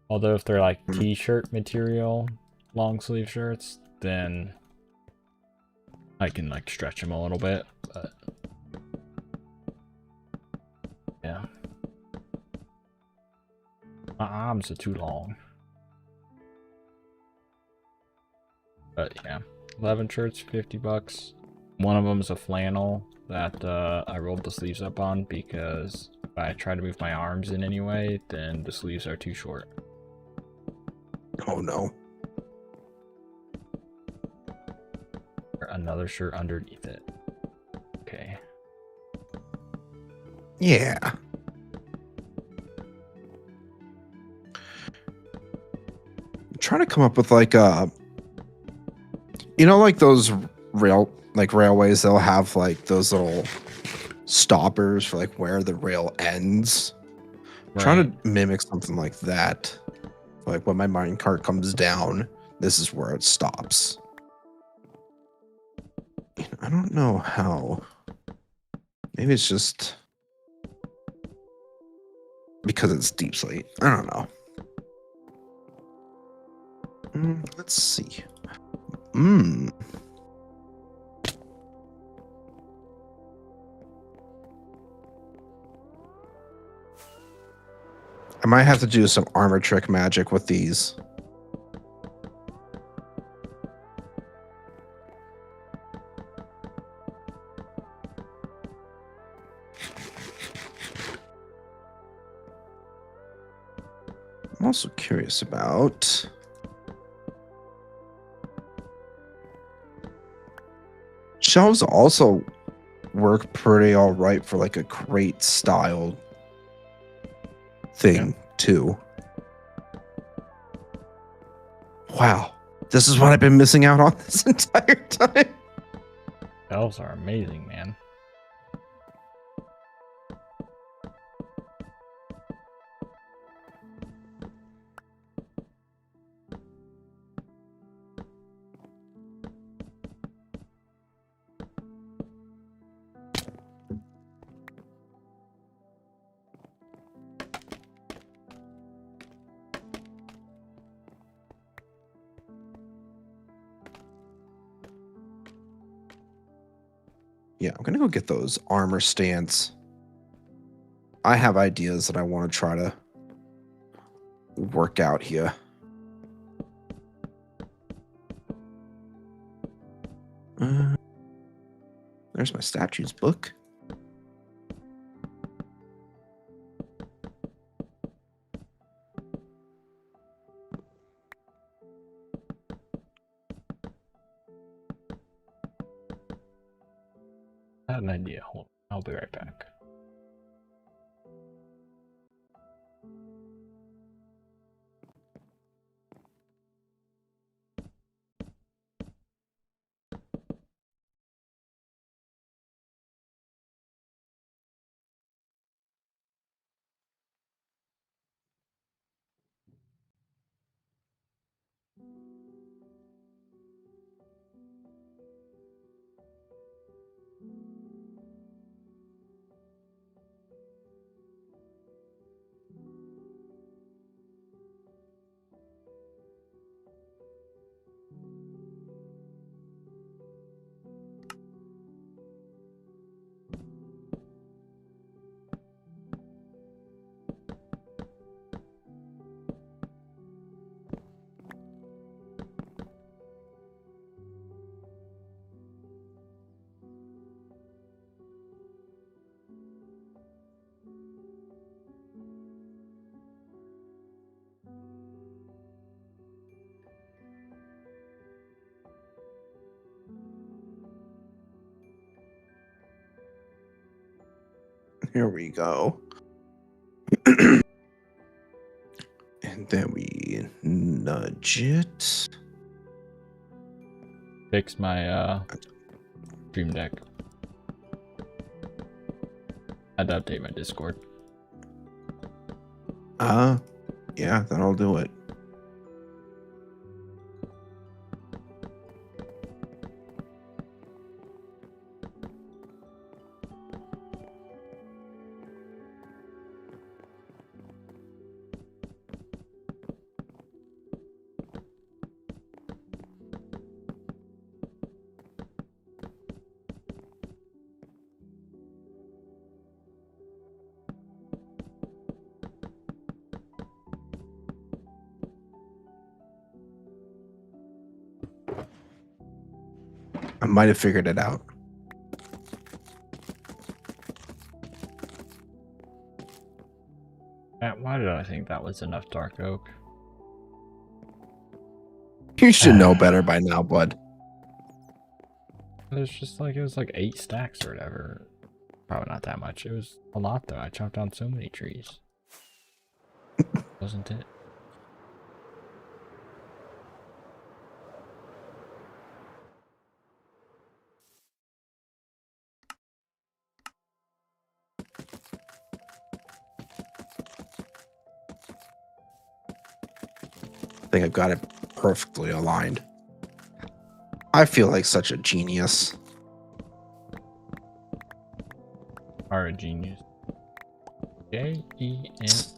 Although if they're like t-shirt material long sleeve shirts, then I can like stretch them a little bit, but yeah. My arms are too long. But yeah, 11 shirts, $50. One of them is a flannel that I rolled the sleeves up on because if I try to move my arms in any way, then the sleeves are too short. Oh no. Another shirt underneath it. Okay. Yeah. I'm trying to come up with like you know, like those railways, they'll have like those little stoppers for like where the rail ends. Right. Trying to mimic something like that. Like when my minecart comes down, this is where it stops. I don't know how. Maybe it's just because it's deep slate. I don't know. Let's see. I might have to do some armor trick magic with these. I'm also curious about shelves also work pretty all right for like a crate style thing too. Wow. This is what I've been missing out on this entire time. Shelves are amazing, man. Yeah, I'm gonna go get those armor stance. I have ideas that I want to try to work out here. There's my statues book. I had an idea. Hold on. I'll be right back. Here we go. And then we nudge it. Fix my Dream Deck. I had to update my Discord. Yeah, that'll do it. I might have figured it out. Why did I think that was enough dark oak? You should know better by now, bud. It was like 8 stacks or whatever. Probably not that much. It was a lot though. I chopped down so many trees. Wasn't it? I think I've got it perfectly aligned. I feel like such a genius. Are a genius. Genius.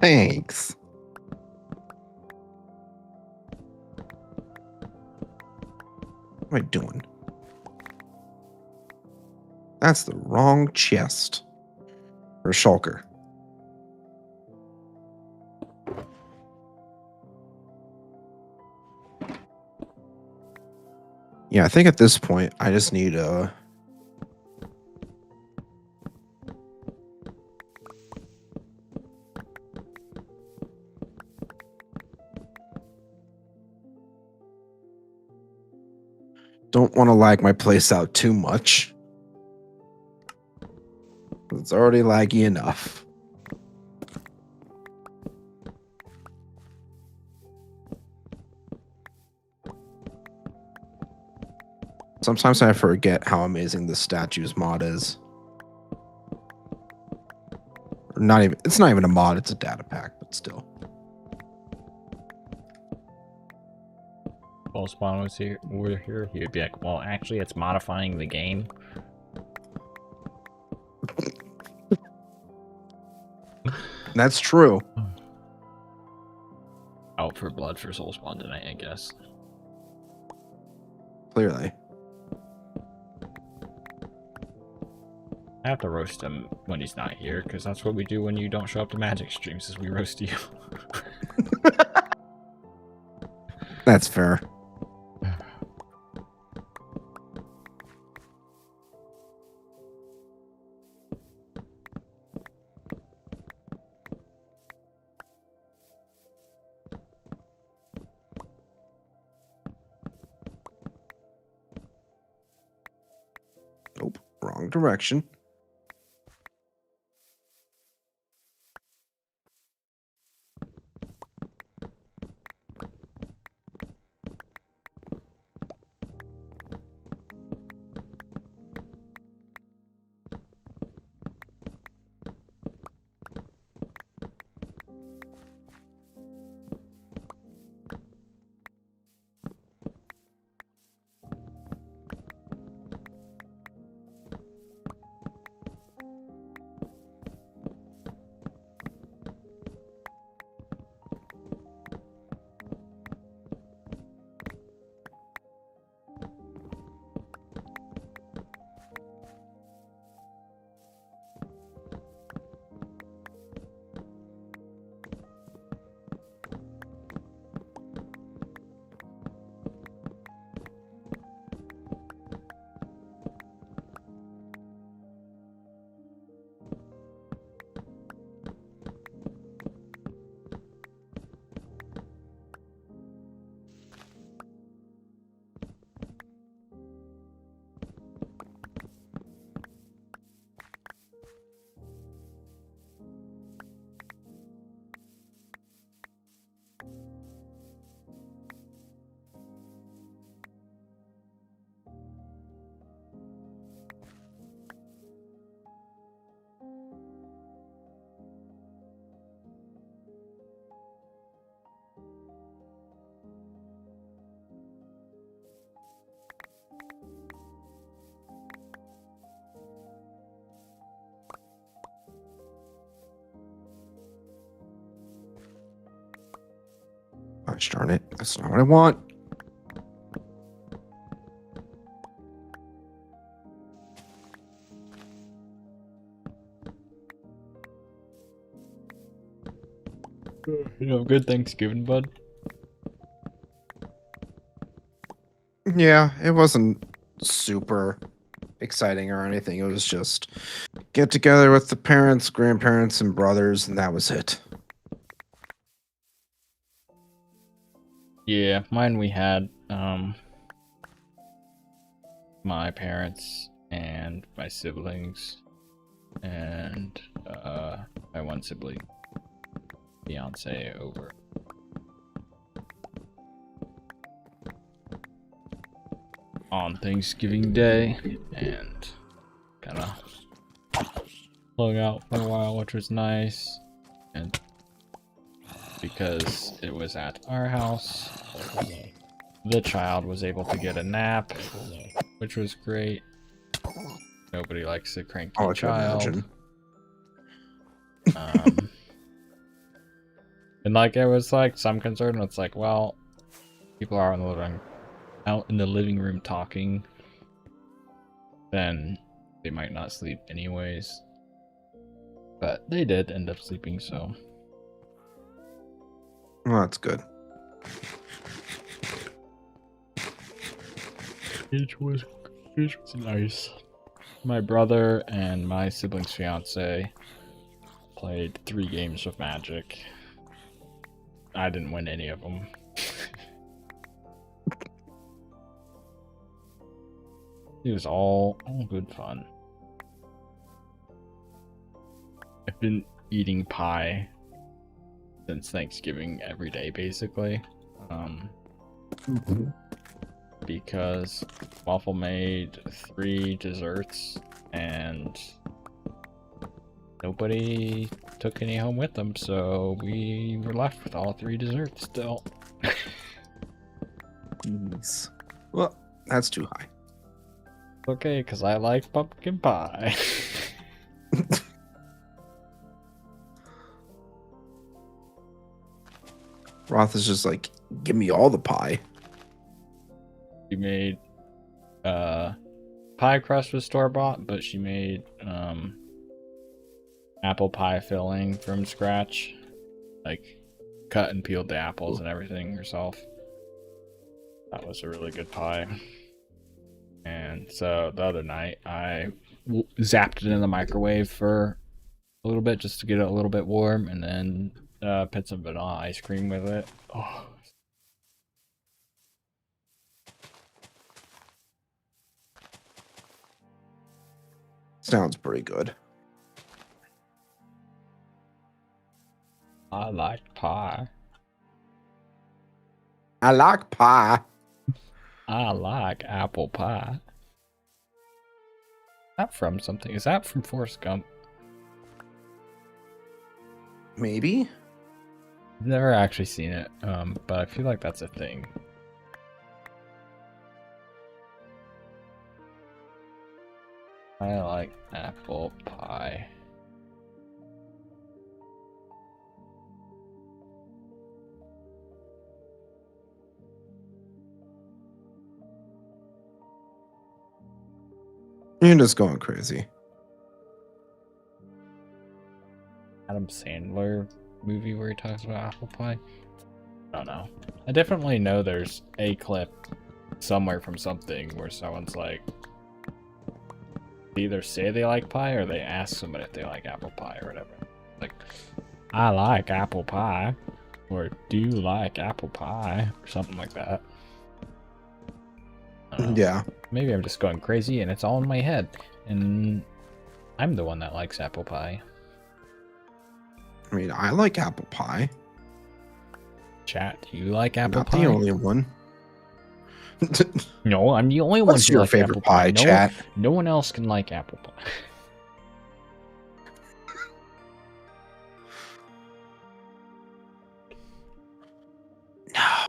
Thanks. What am I doing? That's the wrong chest. For Shulker. Yeah, I think at this point, I just need a... Don't want to lag my place out too much. It's already laggy enough. Sometimes I forget how amazing the statues mod is. It's not even a mod, it's a data pack, but still. Well, Spawn was here. We're here. He would be like, well, actually, it's modifying the game. That's true. out for blood for Soul Spawn tonight, I guess. Clearly. I have to roast him when he's not here, because that's what we do when you don't show up to Magic streams, is we roast you. That's fair. Nope, wrong direction. Gosh darn it. That's not what I want. You know, good Thanksgiving, bud. Yeah, it wasn't super exciting or anything. It was just get together with the parents, grandparents, and brothers, and that was it. Yeah, mine we had my parents and my siblings and my one sibling fiance over. On Thanksgiving Day, and kind of hung out for a while, which was nice. And because it was at our house, the child was able to get a nap, which was great. Nobody likes a cranky Oh, I can child. imagine. And like it was like some concern. It's like, well, people are out in the living room talking, then they might not sleep anyways. But they did end up sleeping, so. Well, that's good. It was nice. My brother and my sibling's fiance played 3 games of Magic. I didn't win any of them. It was all good fun. I've been eating pie since Thanksgiving every day, basically. Because Waffle made 3 desserts and nobody took any home with them, so we were left with all 3 desserts still. Jeez. Well, that's too high. Okay, because I like pumpkin pie. Roth is just like, give me all the pie. She made pie crust was store bought, but she made apple pie filling from scratch, like cut and peeled the apples and everything herself. That was a really good pie. And so the other night I zapped it in the microwave for a little bit just to get it a little bit warm, and then put some vanilla ice cream with it. Oh, Sounds pretty good. I like pie. I like pie. I like apple pie. Is that from something? Is that from Forrest Gump? Maybe. I've never actually seen it, but I feel like that's a thing. I like apple pie. You're just going crazy. Adam Sandler movie where he talks about apple pie? I don't know. I definitely know there's a clip somewhere from something where someone's like, they either say they like pie or they ask somebody if they like apple pie or whatever. Like, I like apple pie. Or do you like apple pie? Or something like that. Yeah. Maybe I'm just going crazy and it's all in my head. And I'm the one that likes apple pie. I mean, I like apple pie. Chat, do you like apple Not pie? the only one. No, I'm the only one What's who your likes favorite apple pie, No, chat? no one else can like apple pie. No.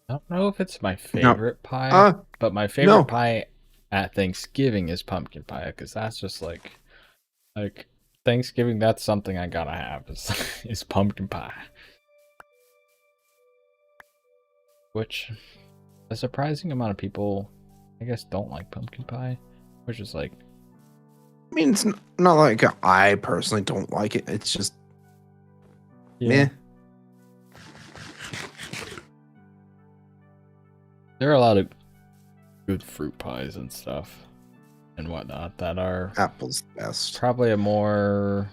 I don't know if it's my favorite pie, but my favorite pie at Thanksgiving is pumpkin pie, because that's just like Thanksgiving. That's something I gotta have is pumpkin pie, which a surprising amount of people, I guess, don't like pumpkin pie, which is like. I mean, it's not like I personally don't like it. It's just meh. There are a lot of good fruit pies and stuff and whatnot that are Apple's best. probably a more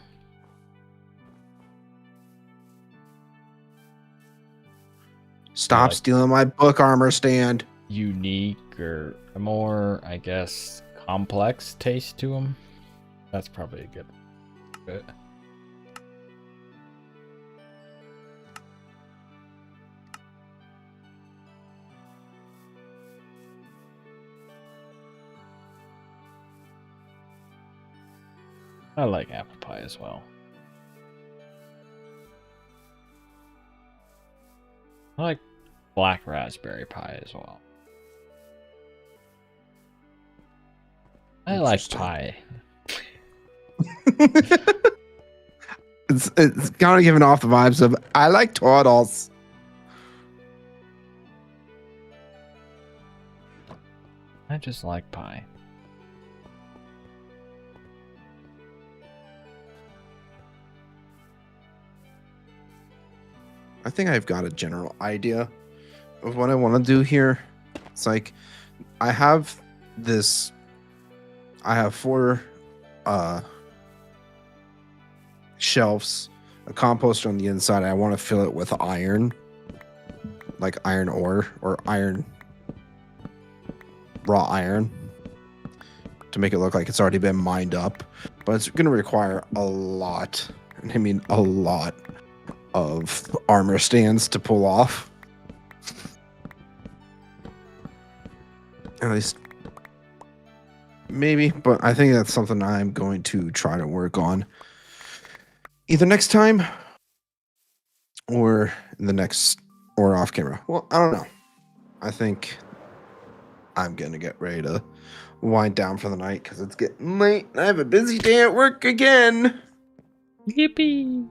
Stop like stealing my book armor stand. unique or a more, I guess, complex taste to them. That's probably a good bit. I like apple pie as well. I like black raspberry pie as well. I like pie. It's kind of giving off the vibes of I like turtles. I just like pie. I think I've got a general idea of what I want to do here. It's like I have 4 shelves, a composter on the inside. I want to fill it with iron, like iron ore or raw iron, to make it look like it's already been mined up. But it's going to require a lot, and I mean a lot, of armor stands to pull off. At least maybe, but I think that's something I'm going to try to work on either next time or in the next or off camera. Well, I don't know. I think I'm gonna get ready to wind down for the night because it's getting late and I have a busy day at work again. Yippee!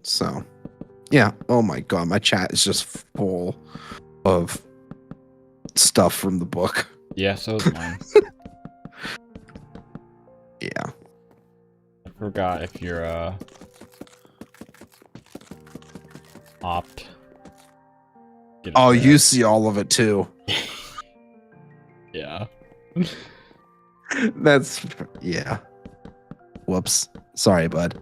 So, yeah. Oh my god, my chat is just full of stuff from the book. Yeah, so is mine. Yeah. I forgot if you're opt. Get Oh, it you there. see all of it too. Yeah. That's yeah. Whoops. Sorry, bud.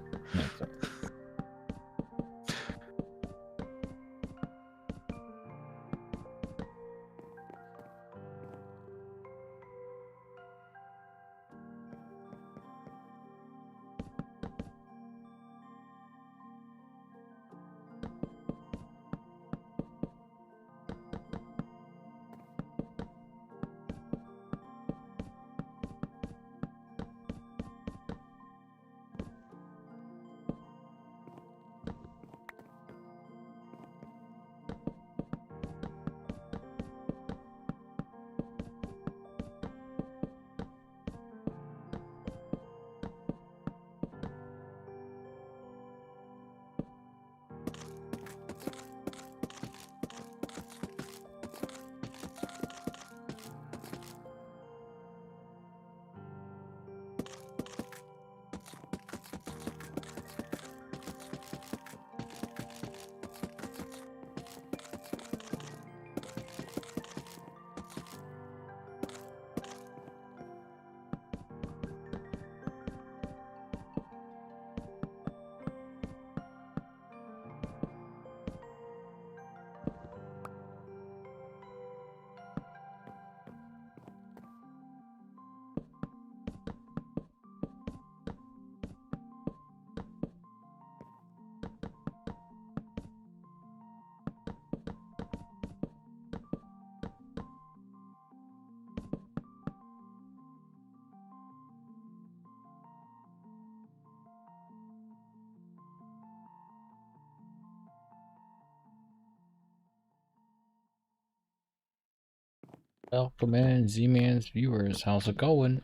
Welcome in, Z-Man's viewers. How's it going?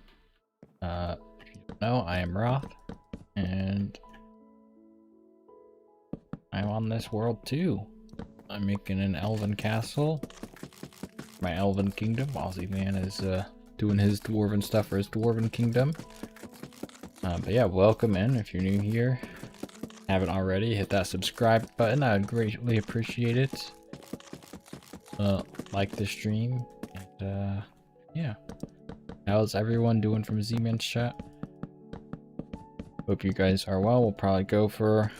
If you don't know, I am Roth, and I'm on this world too. I'm making an elven castle, my elven kingdom, while Z-Man is doing his dwarven stuff for his dwarven kingdom. But yeah, welcome in if you're new here. Haven't already, hit that subscribe button. I'd greatly appreciate it. Like the stream, and yeah. How's everyone doing from Z-Man's chat? Hope you guys are well. We'll probably go for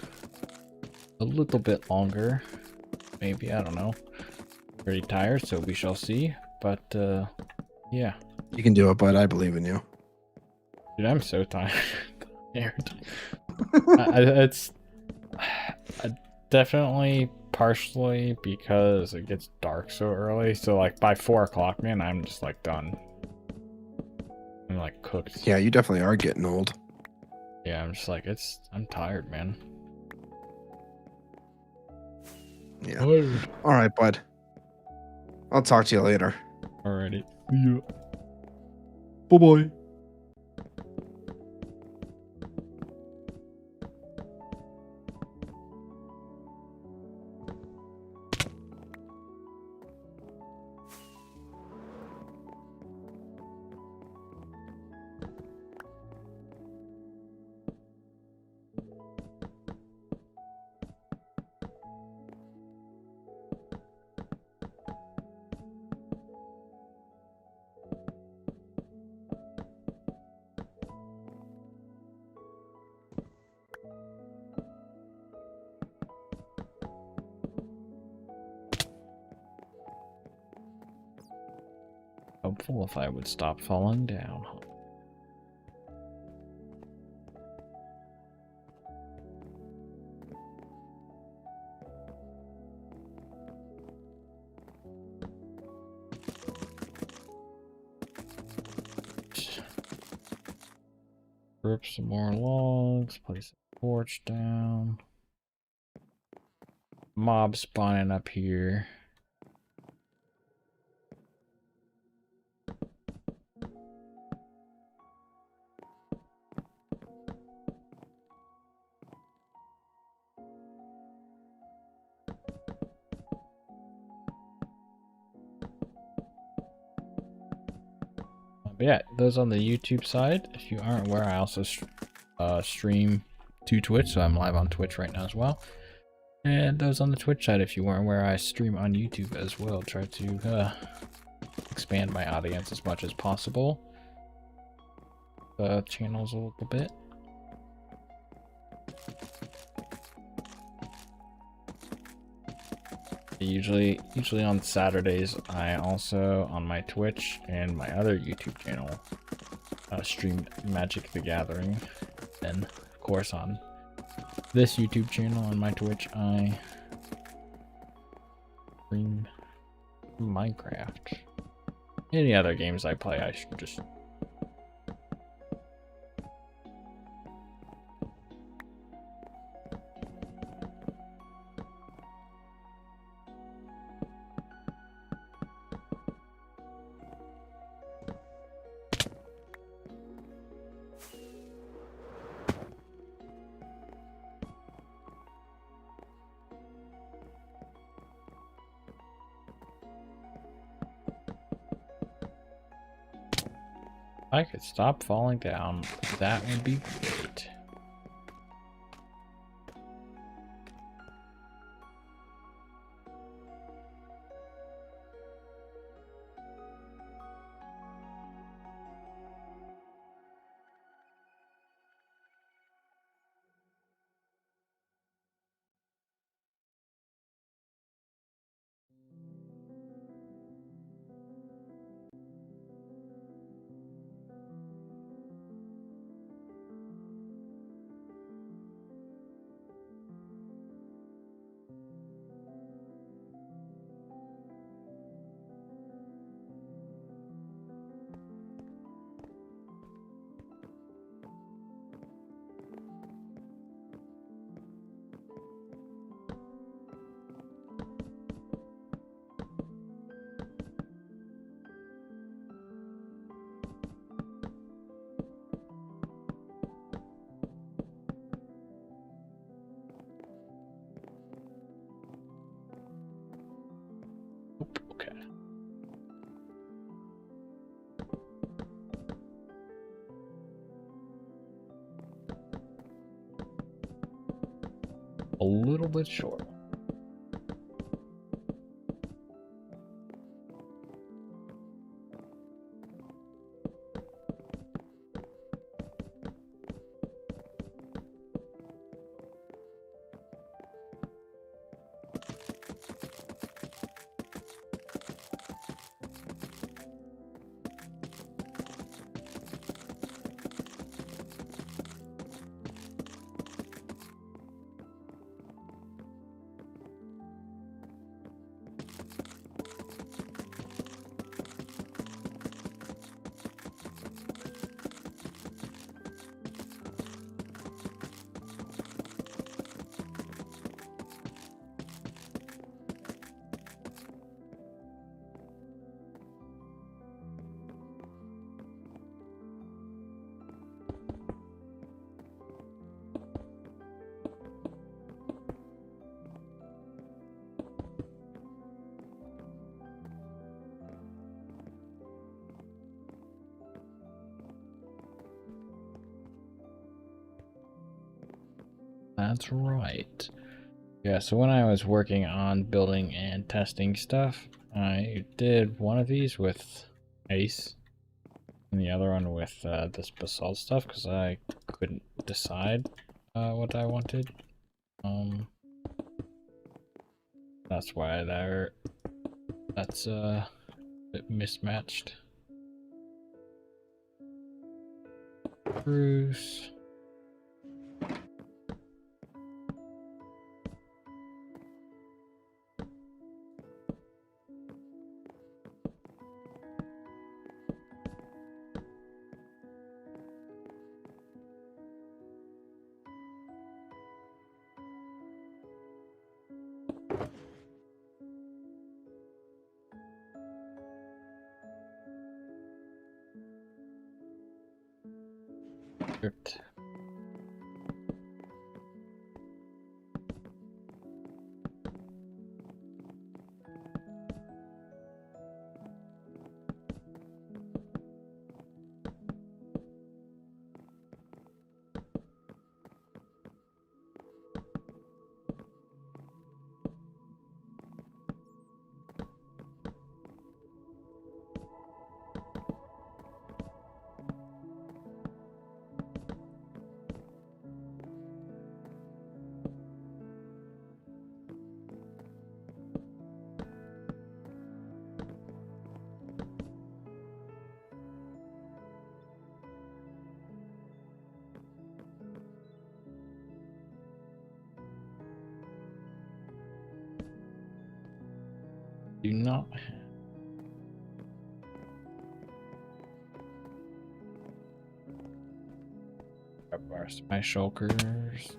a little bit longer. Maybe, I don't know. Pretty tired, so we shall see. But, yeah. You can do it, bud. I believe in you. Dude, I'm so tired. It's definitely partially because it gets dark so early. So, like, by 4 o'clock, man, I'm just, like, done. I'm, like, cooked. Yeah, you definitely are getting old. Yeah, I'm just like, I'm tired, man. Yeah. Tired. All right, bud. I'll talk to you later. Alrighty. Yeah. Bye-bye. Helpful if I would stop falling down. Rip some more logs, place a torch down. mob spawning up here. But yeah, those on the YouTube side, if you aren't aware, I also stream to Twitch, so I'm live on Twitch right now as well. And those on the Twitch side, if you weren't aware, I stream on YouTube as well. Try to expand my audience as much as possible. The channels a little bit. Usually on Saturdays, I also on my Twitch and my other YouTube channel stream Magic the Gathering. And of course on this YouTube channel on my Twitch, I stream Minecraft. Any other games I play, I should just if I could stop falling down, that would be great. Okay. A little bit short. That's right. Yeah, so when I was working on building and testing stuff, I did one of these with ice and the other one with this basalt stuff because I couldn't decide what I wanted. That's why that's a bit mismatched. Bruce. Script. Do not grab my shulkers.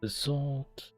The salt.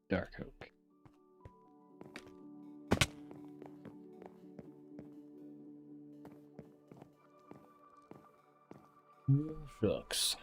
Dark oak. Shucks.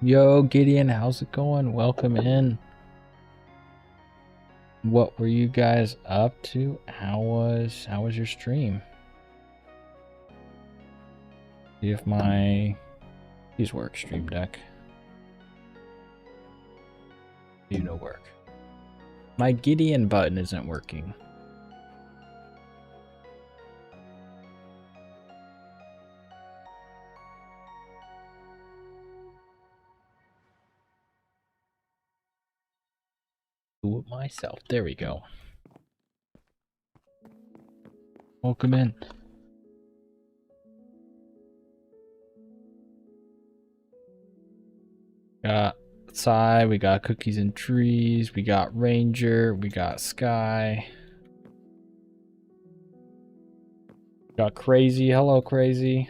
Yo, Gideon, how's it going? Welcome in. What were you guys up to? How was your stream? See if these work, Stream Deck. You know work. My Gideon button isn't working. Do it myself. There we go. Welcome in. Got Psy, we got Cookies and Trees, we got Ranger, we got Sky. Got Crazy. Hello, Crazy.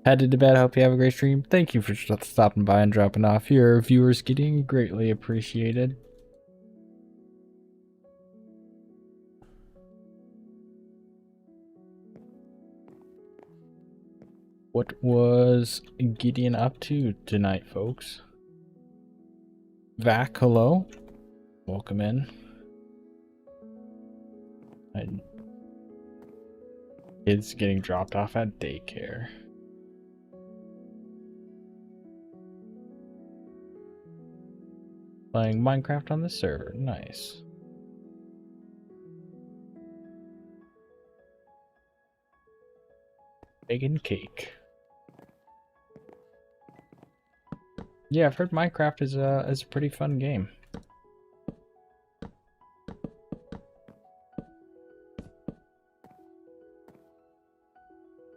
Headed to bed. Hope you have a great stream. Thank you for stopping by and dropping off your viewers. Getting greatly appreciated. What was Gideon up to tonight, folks? Vac, hello. Welcome in. Kids getting dropped off at daycare. Playing Minecraft on the server. Nice. Bacon cake. Yeah, I've heard Minecraft is a pretty fun game.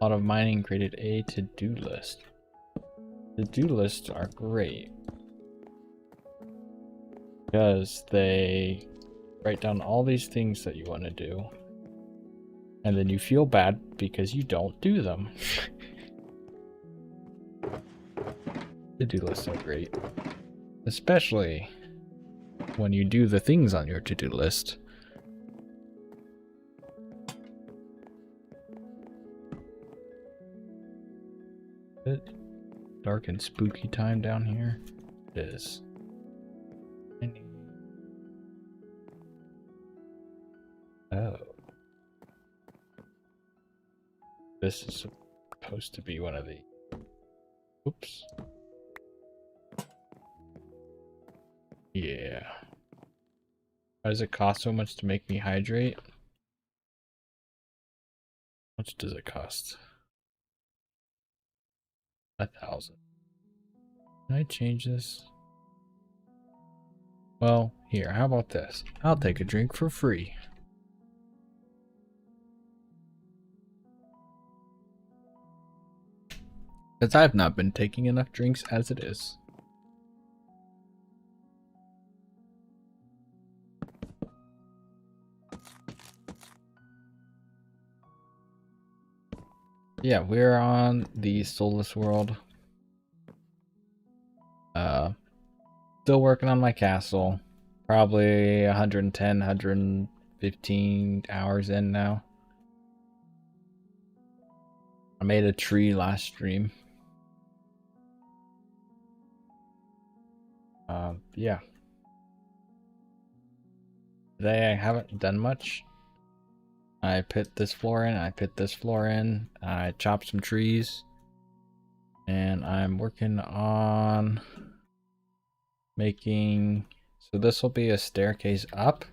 A lot of mining created a to-do list. To-do lists are great because they write down all these things that you want to do, and then you feel bad because you don't do them. To-do lists are great, especially when you do the things on your to-do list. Dark and spooky time down here. It is. Oh. This is supposed to be one of the... Oops. Yeah. Why does it cost so much to make me hydrate? How much does it cost? 1,000. Can I change this? Well, here, how about this? I'll take a drink for free. Because I've not been taking enough drinks as it is. Yeah, we're on the Soulless world. Still working on my castle. Probably 110, 115 hours in now. I made a tree last stream. Yeah. Today I haven't done much. I put this floor in, I put this floor in, I chopped some trees, and I'm working on making, so this will be a staircase up.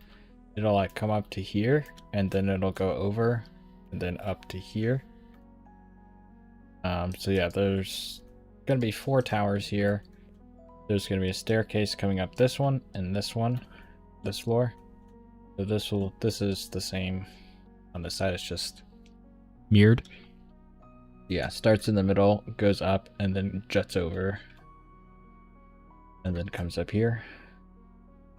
It'll like come up to here, and then it'll go over, and then up to here. So yeah, there's gonna be 4 towers here. There's gonna be a staircase coming up this one and this one, this floor. So this is the same. On this side, it's just mirrored. Yeah, starts in the middle, goes up, and then jets over, and then comes up here.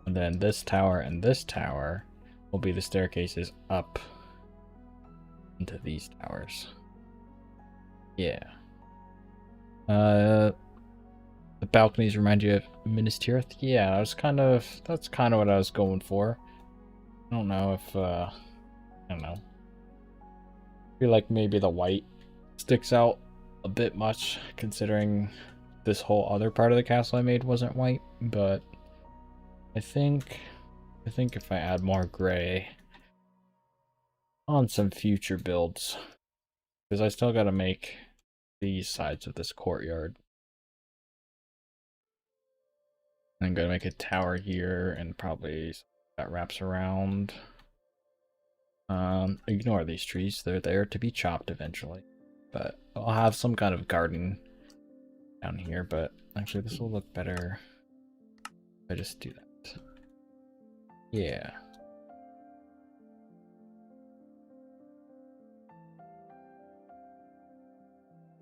And then this tower and this tower will be the staircases up into these towers. Yeah. The balconies remind you of Minas Tirith? Yeah, that's kind of what I was going for. I don't know if I don't know. I feel like maybe the white sticks out a bit much considering this whole other part of the castle I made wasn't white, but I think if I add more gray on some future builds, because I still got to make these sides of this courtyard. I'm gonna make a tower here and probably that wraps around. Ignore these trees, they're there to be chopped eventually. But I'll have some kind of garden down here, but actually this will look better if I just do that. Yeah.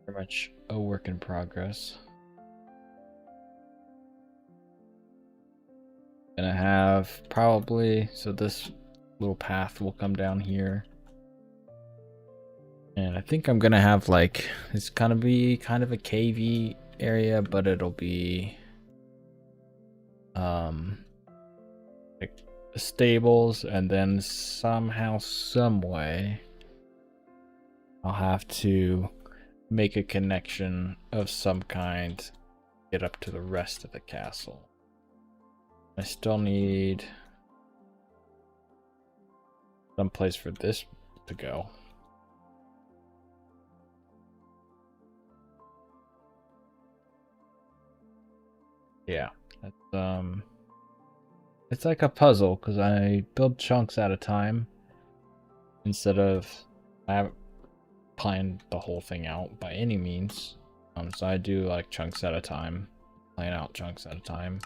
Very much a work in progress. Gonna have probably, so this little path will come down here. And I think I'm gonna have like, it's gonna be kind of a cavey area, but it'll be like stables, and then somehow, some way, I'll have to make a connection of some kind, get up to the rest of the castle. I still need some place for this to go. Yeah, that's it's like a puzzle because I build chunks at a time instead of, I haven't planned the whole thing out by any means. So I do like chunks at a time, plan out chunks at a time,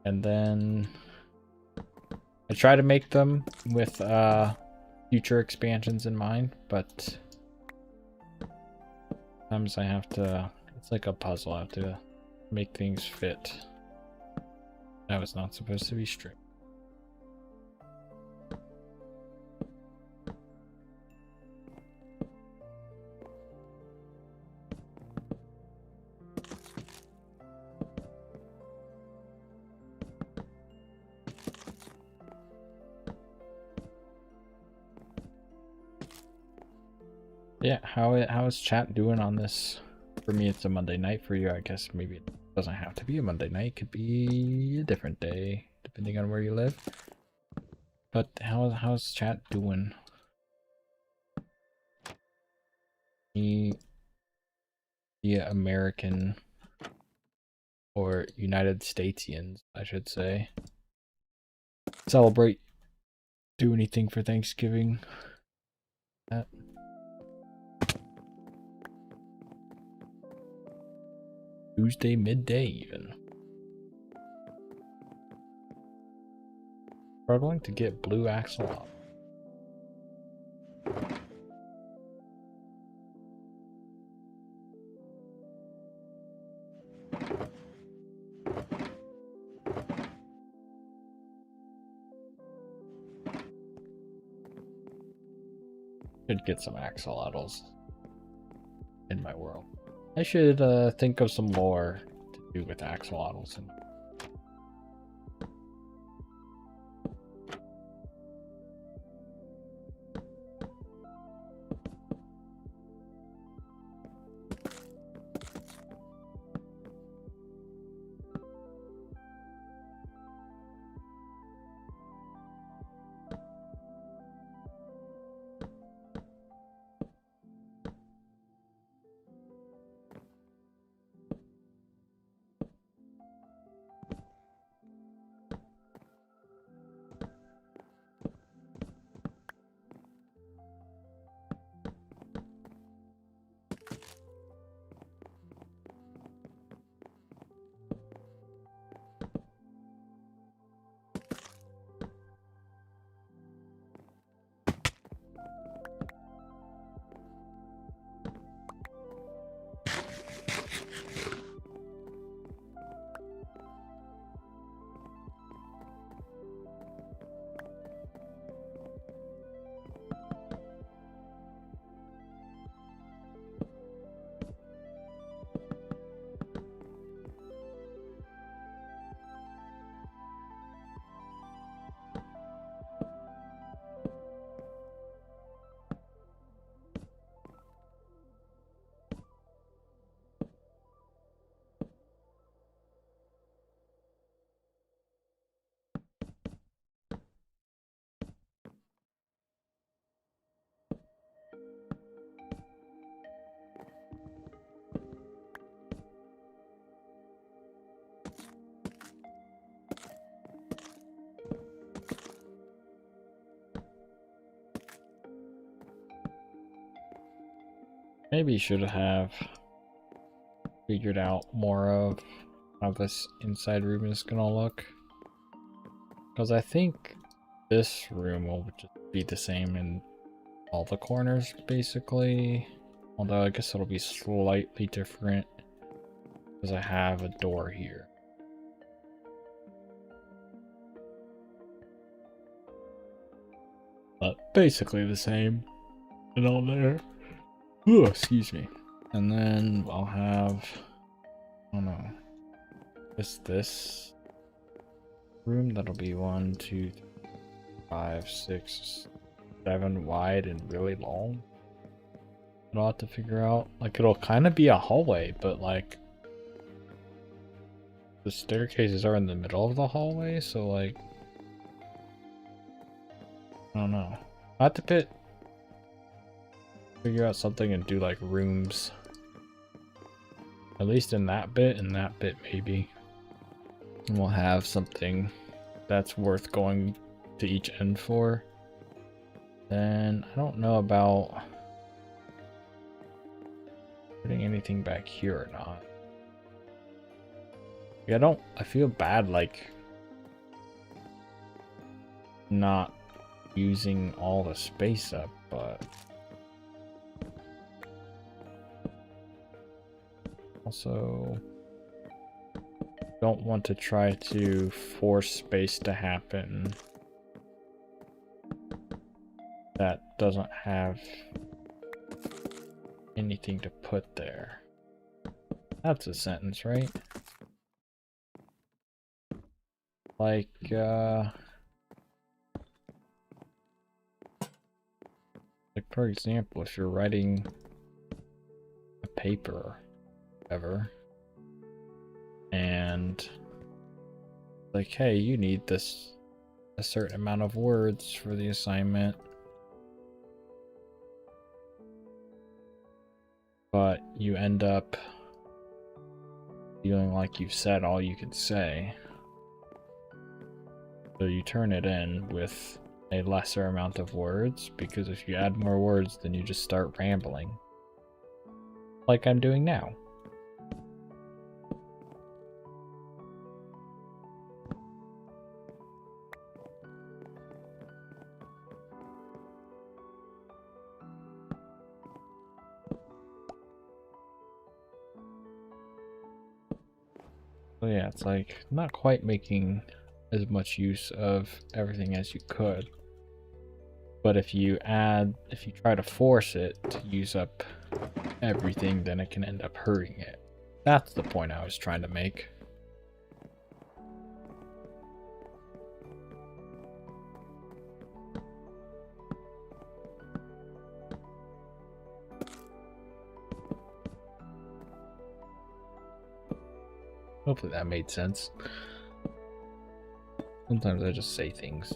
and then I try to make them with future expansions in mind, but sometimes I have to, it's like a puzzle, I have to make things fit. That was not supposed to be strict. Yeah, how is chat doing on this? For me, it's a Monday night. For you, I guess maybe it doesn't have to be a Monday night. It could be a different day, depending on where you live. But how's chat doing? The American or United Statesians, I should say, celebrate, do anything for Thanksgiving? That. Tuesday midday even. Struggling to get blue axolotl. Should get some axolotls in my world. I should think of some lore to do with axolotls. maybe should have figured out more of how this inside room is gonna look. Because I think this room will just be the same in all the corners, basically. Although I guess it'll be slightly different because I have a door here. But basically the same and all there. Oh, excuse me. And then I'll have, I don't know, this room that'll be 1, 2, 3, 5, 6, 7 wide and really long. I'll have to figure out. Like, it'll kind of be a hallway, but like the staircases are in the middle of the hallway, so like I don't know. I have to figure out something and do like rooms. At least in that bit, maybe. And we'll have something that's worth going to each end for. Then I don't know about putting anything back here or not. Yeah, I feel bad like not using all the space up, but also don't want to try to force space to happen that doesn't have anything to put there. That's a sentence, right? Like, for example, if you're writing a paper, ever, and like, hey, you need a certain amount of words for the assignment, but you end up feeling like you've said all you can say. So you turn it in with a lesser amount of words, because if you add more words, then you just start rambling. Like I'm doing now. So yeah, it's like not quite making as much use of everything as you could. But if you try to force it to use up everything, then it can end up hurting it. That's the point I was trying to make. Hopefully that made sense. Sometimes I just say things.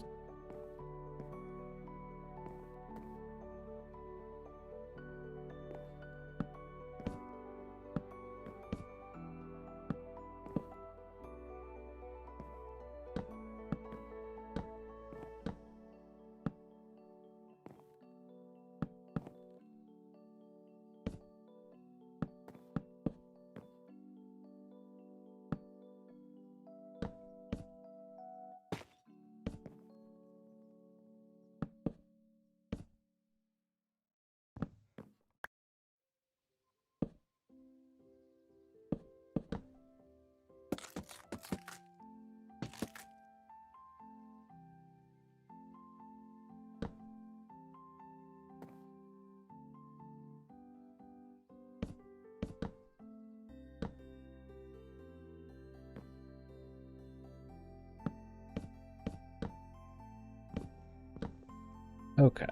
Okay.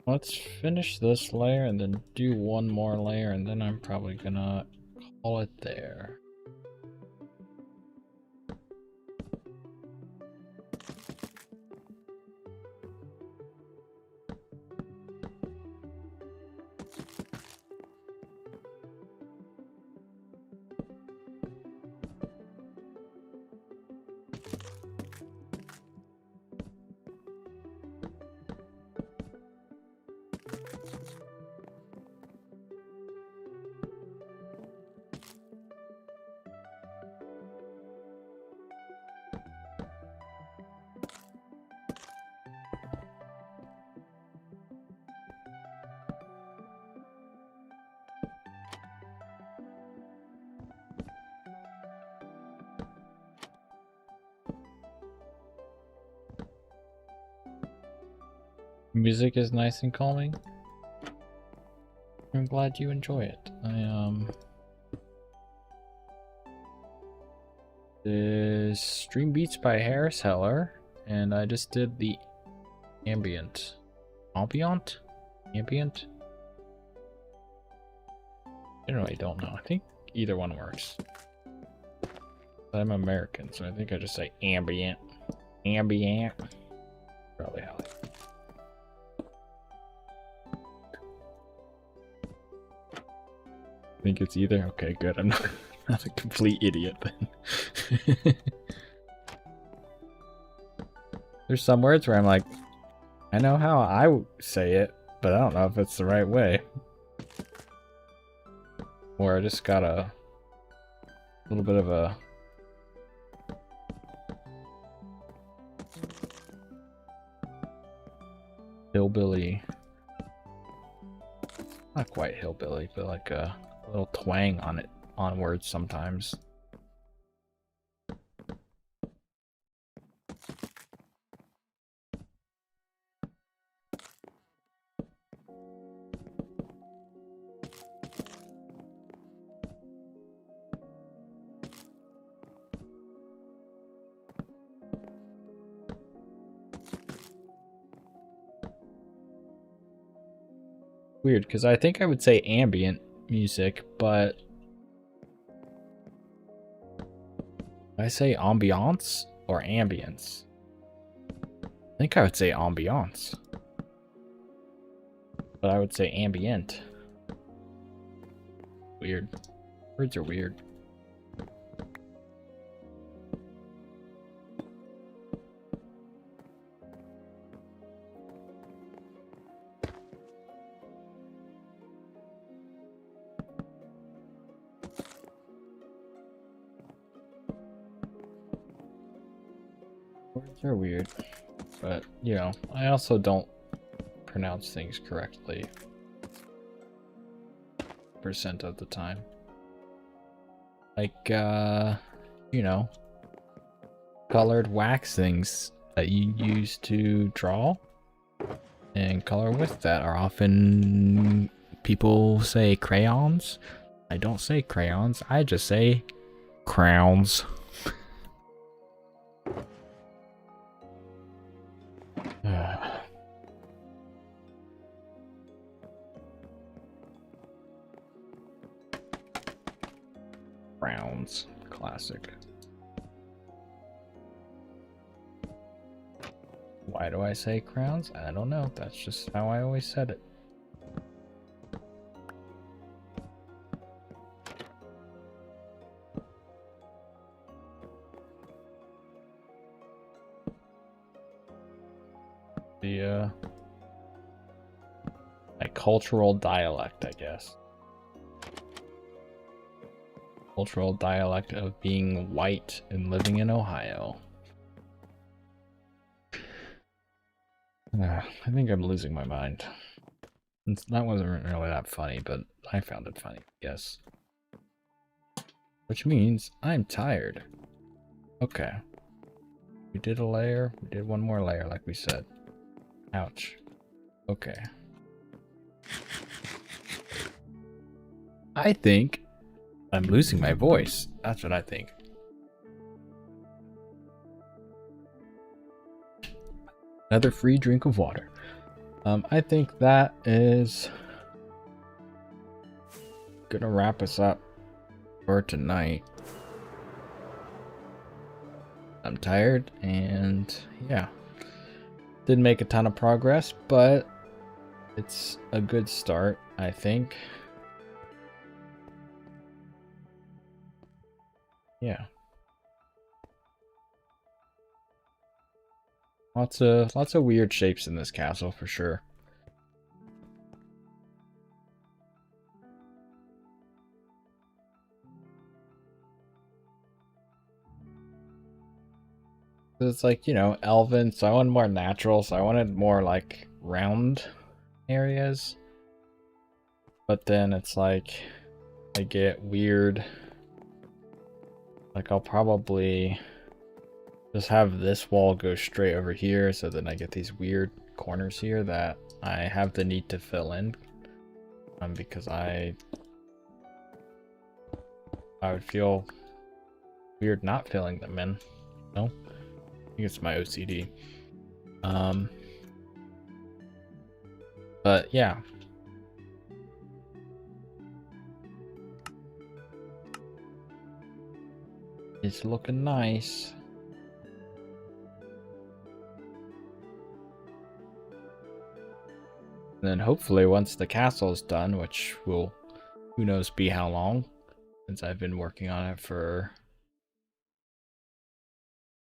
Let's finish this layer and then do one more layer, and then I'm probably gonna call it there. Music is nice and calming. I'm glad you enjoy it. This Stream Beats by Harris Heller, and I just did the ambient. Ambient? Ambient? Generally don't know. I think either one works. I'm American, so I think I just say ambient. Ambient. Probably how I think it's either. Okay, good. I'm not a complete idiot then. There's some words where I'm like, I know how I say it, but I don't know if it's the right way. Or I just got a little bit of a hillbilly, not quite hillbilly, but like a little twang on it, on words sometimes. Weird, because I think I would say ambient music, but I say ambiance or ambience. I think I would say ambiance, but I would say ambient. Weird. Words are weird. Words are weird, but you know, I also don't pronounce things correctly % of the time. Like, you know, colored wax things that you use to draw and color with that are often, people say crayons. I don't say crayons, I just say crowns. Crowns, classic. Why do I say crowns? I don't know. That's just how I always said it. The like cultural dialect, I guess. Cultural dialect of being white and living in Ohio. I think I'm losing my mind. That wasn't really that funny, but I found it funny, yes. Which means I'm tired. Okay. We did a layer. We did one more layer, like we said. Ouch. Okay. I think I'm losing my voice. That's what I think. Another free drink of water. I think that is gonna wrap us up for tonight. I'm tired, and yeah, didn't make a ton of progress, but it's a good start, I think. Yeah. Lots of weird shapes in this castle for sure. It's like, you know, elven, so I wanted more natural, so I wanted more like round areas. But then it's like I get weird. Like I'll probably just have this wall go straight over here, so then I get these weird corners here that I have the need to fill in. Because I would feel weird not filling them in. No? I think it's my OCD. But yeah. It's looking nice. And then hopefully once the castle's done, which will, who knows, be how long, since I've been working on it for,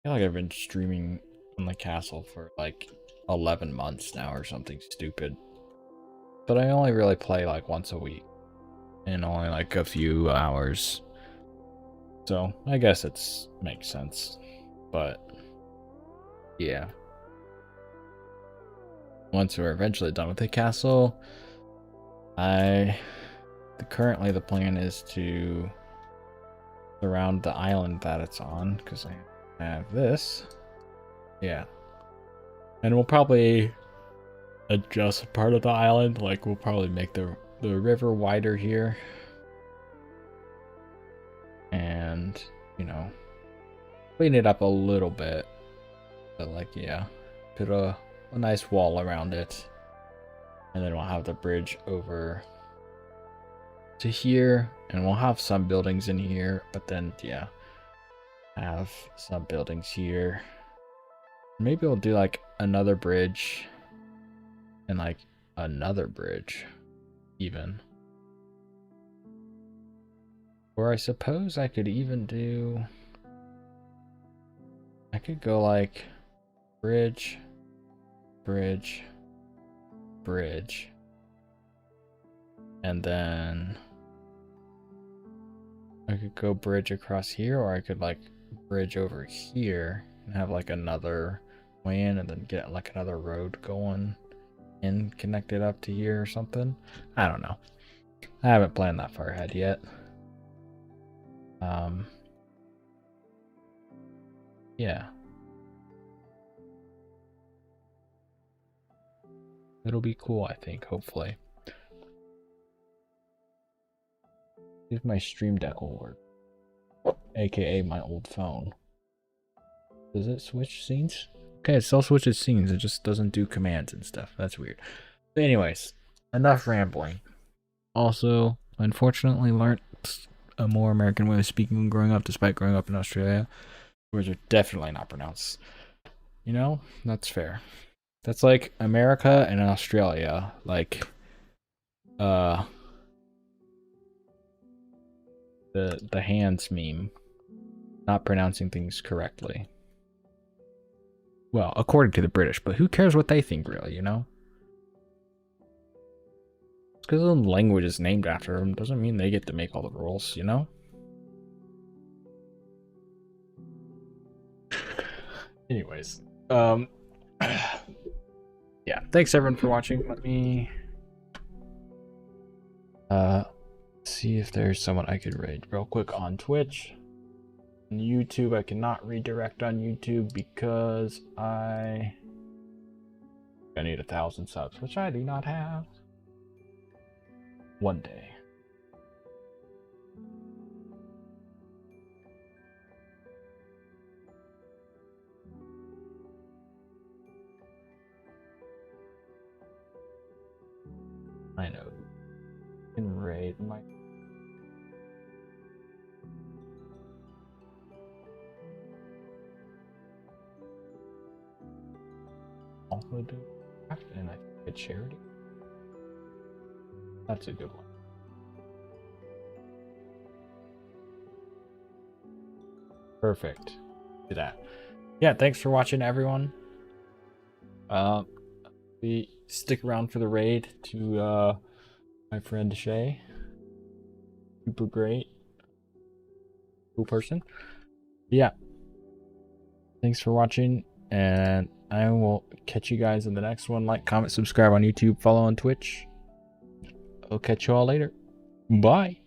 I feel like I've been streaming on the castle for like 11 months now or something stupid. But I only really play like once a week and only like a few hours. So I guess it's makes sense. But yeah. Once we're eventually done with the castle, currently the plan is to surround the island that it's on, because I have this. Yeah. And we'll probably adjust part of the island, like we'll probably make the river wider here. And, you know, clean it up a little bit. But like, yeah, put a nice wall around it. And then we'll have the bridge over to here, and we'll have some buildings in here, but then yeah, have some buildings here. Maybe we'll do like another bridge and like another bridge even. Or I suppose I could even do, I could go like bridge, bridge, bridge, and then I could go bridge across here, or I could like bridge over here and have like another way in, and then get like another road going and connect it up to here or something. I don't know. I haven't planned that far ahead yet. Yeah. It'll be cool, I think, hopefully. If my stream deck will work. AKA my old phone. Does it switch scenes? Okay, it still switches scenes, it just doesn't do commands and stuff. That's weird. But anyways, enough rambling. Also, unfortunately learned a more American way of speaking when growing up, despite growing up in Australia. Words are definitely not pronounced. You know, that's fair. That's like America and Australia, like the hands meme, not pronouncing things correctly. Well, according to the British, but who cares what they think, really, you know? Just because the language is named after them doesn't mean they get to make all the rules, you know? Anyways, yeah, thanks everyone for watching. Let me see if there's someone I could raid real quick on Twitch. On YouTube, I cannot redirect on YouTube because I need 1,000 subs, which I do not have. One day. I know. Can raid my. Also do craft and I get charity. That's a good one. Perfect. Do that. Yeah, thanks for watching, everyone. We stick around for the raid to my friend Shay. Super great. Cool person. Yeah. Thanks for watching, and I will catch you guys in the next one. Like, comment, subscribe on YouTube, follow on Twitch. I'll catch you all later. Bye.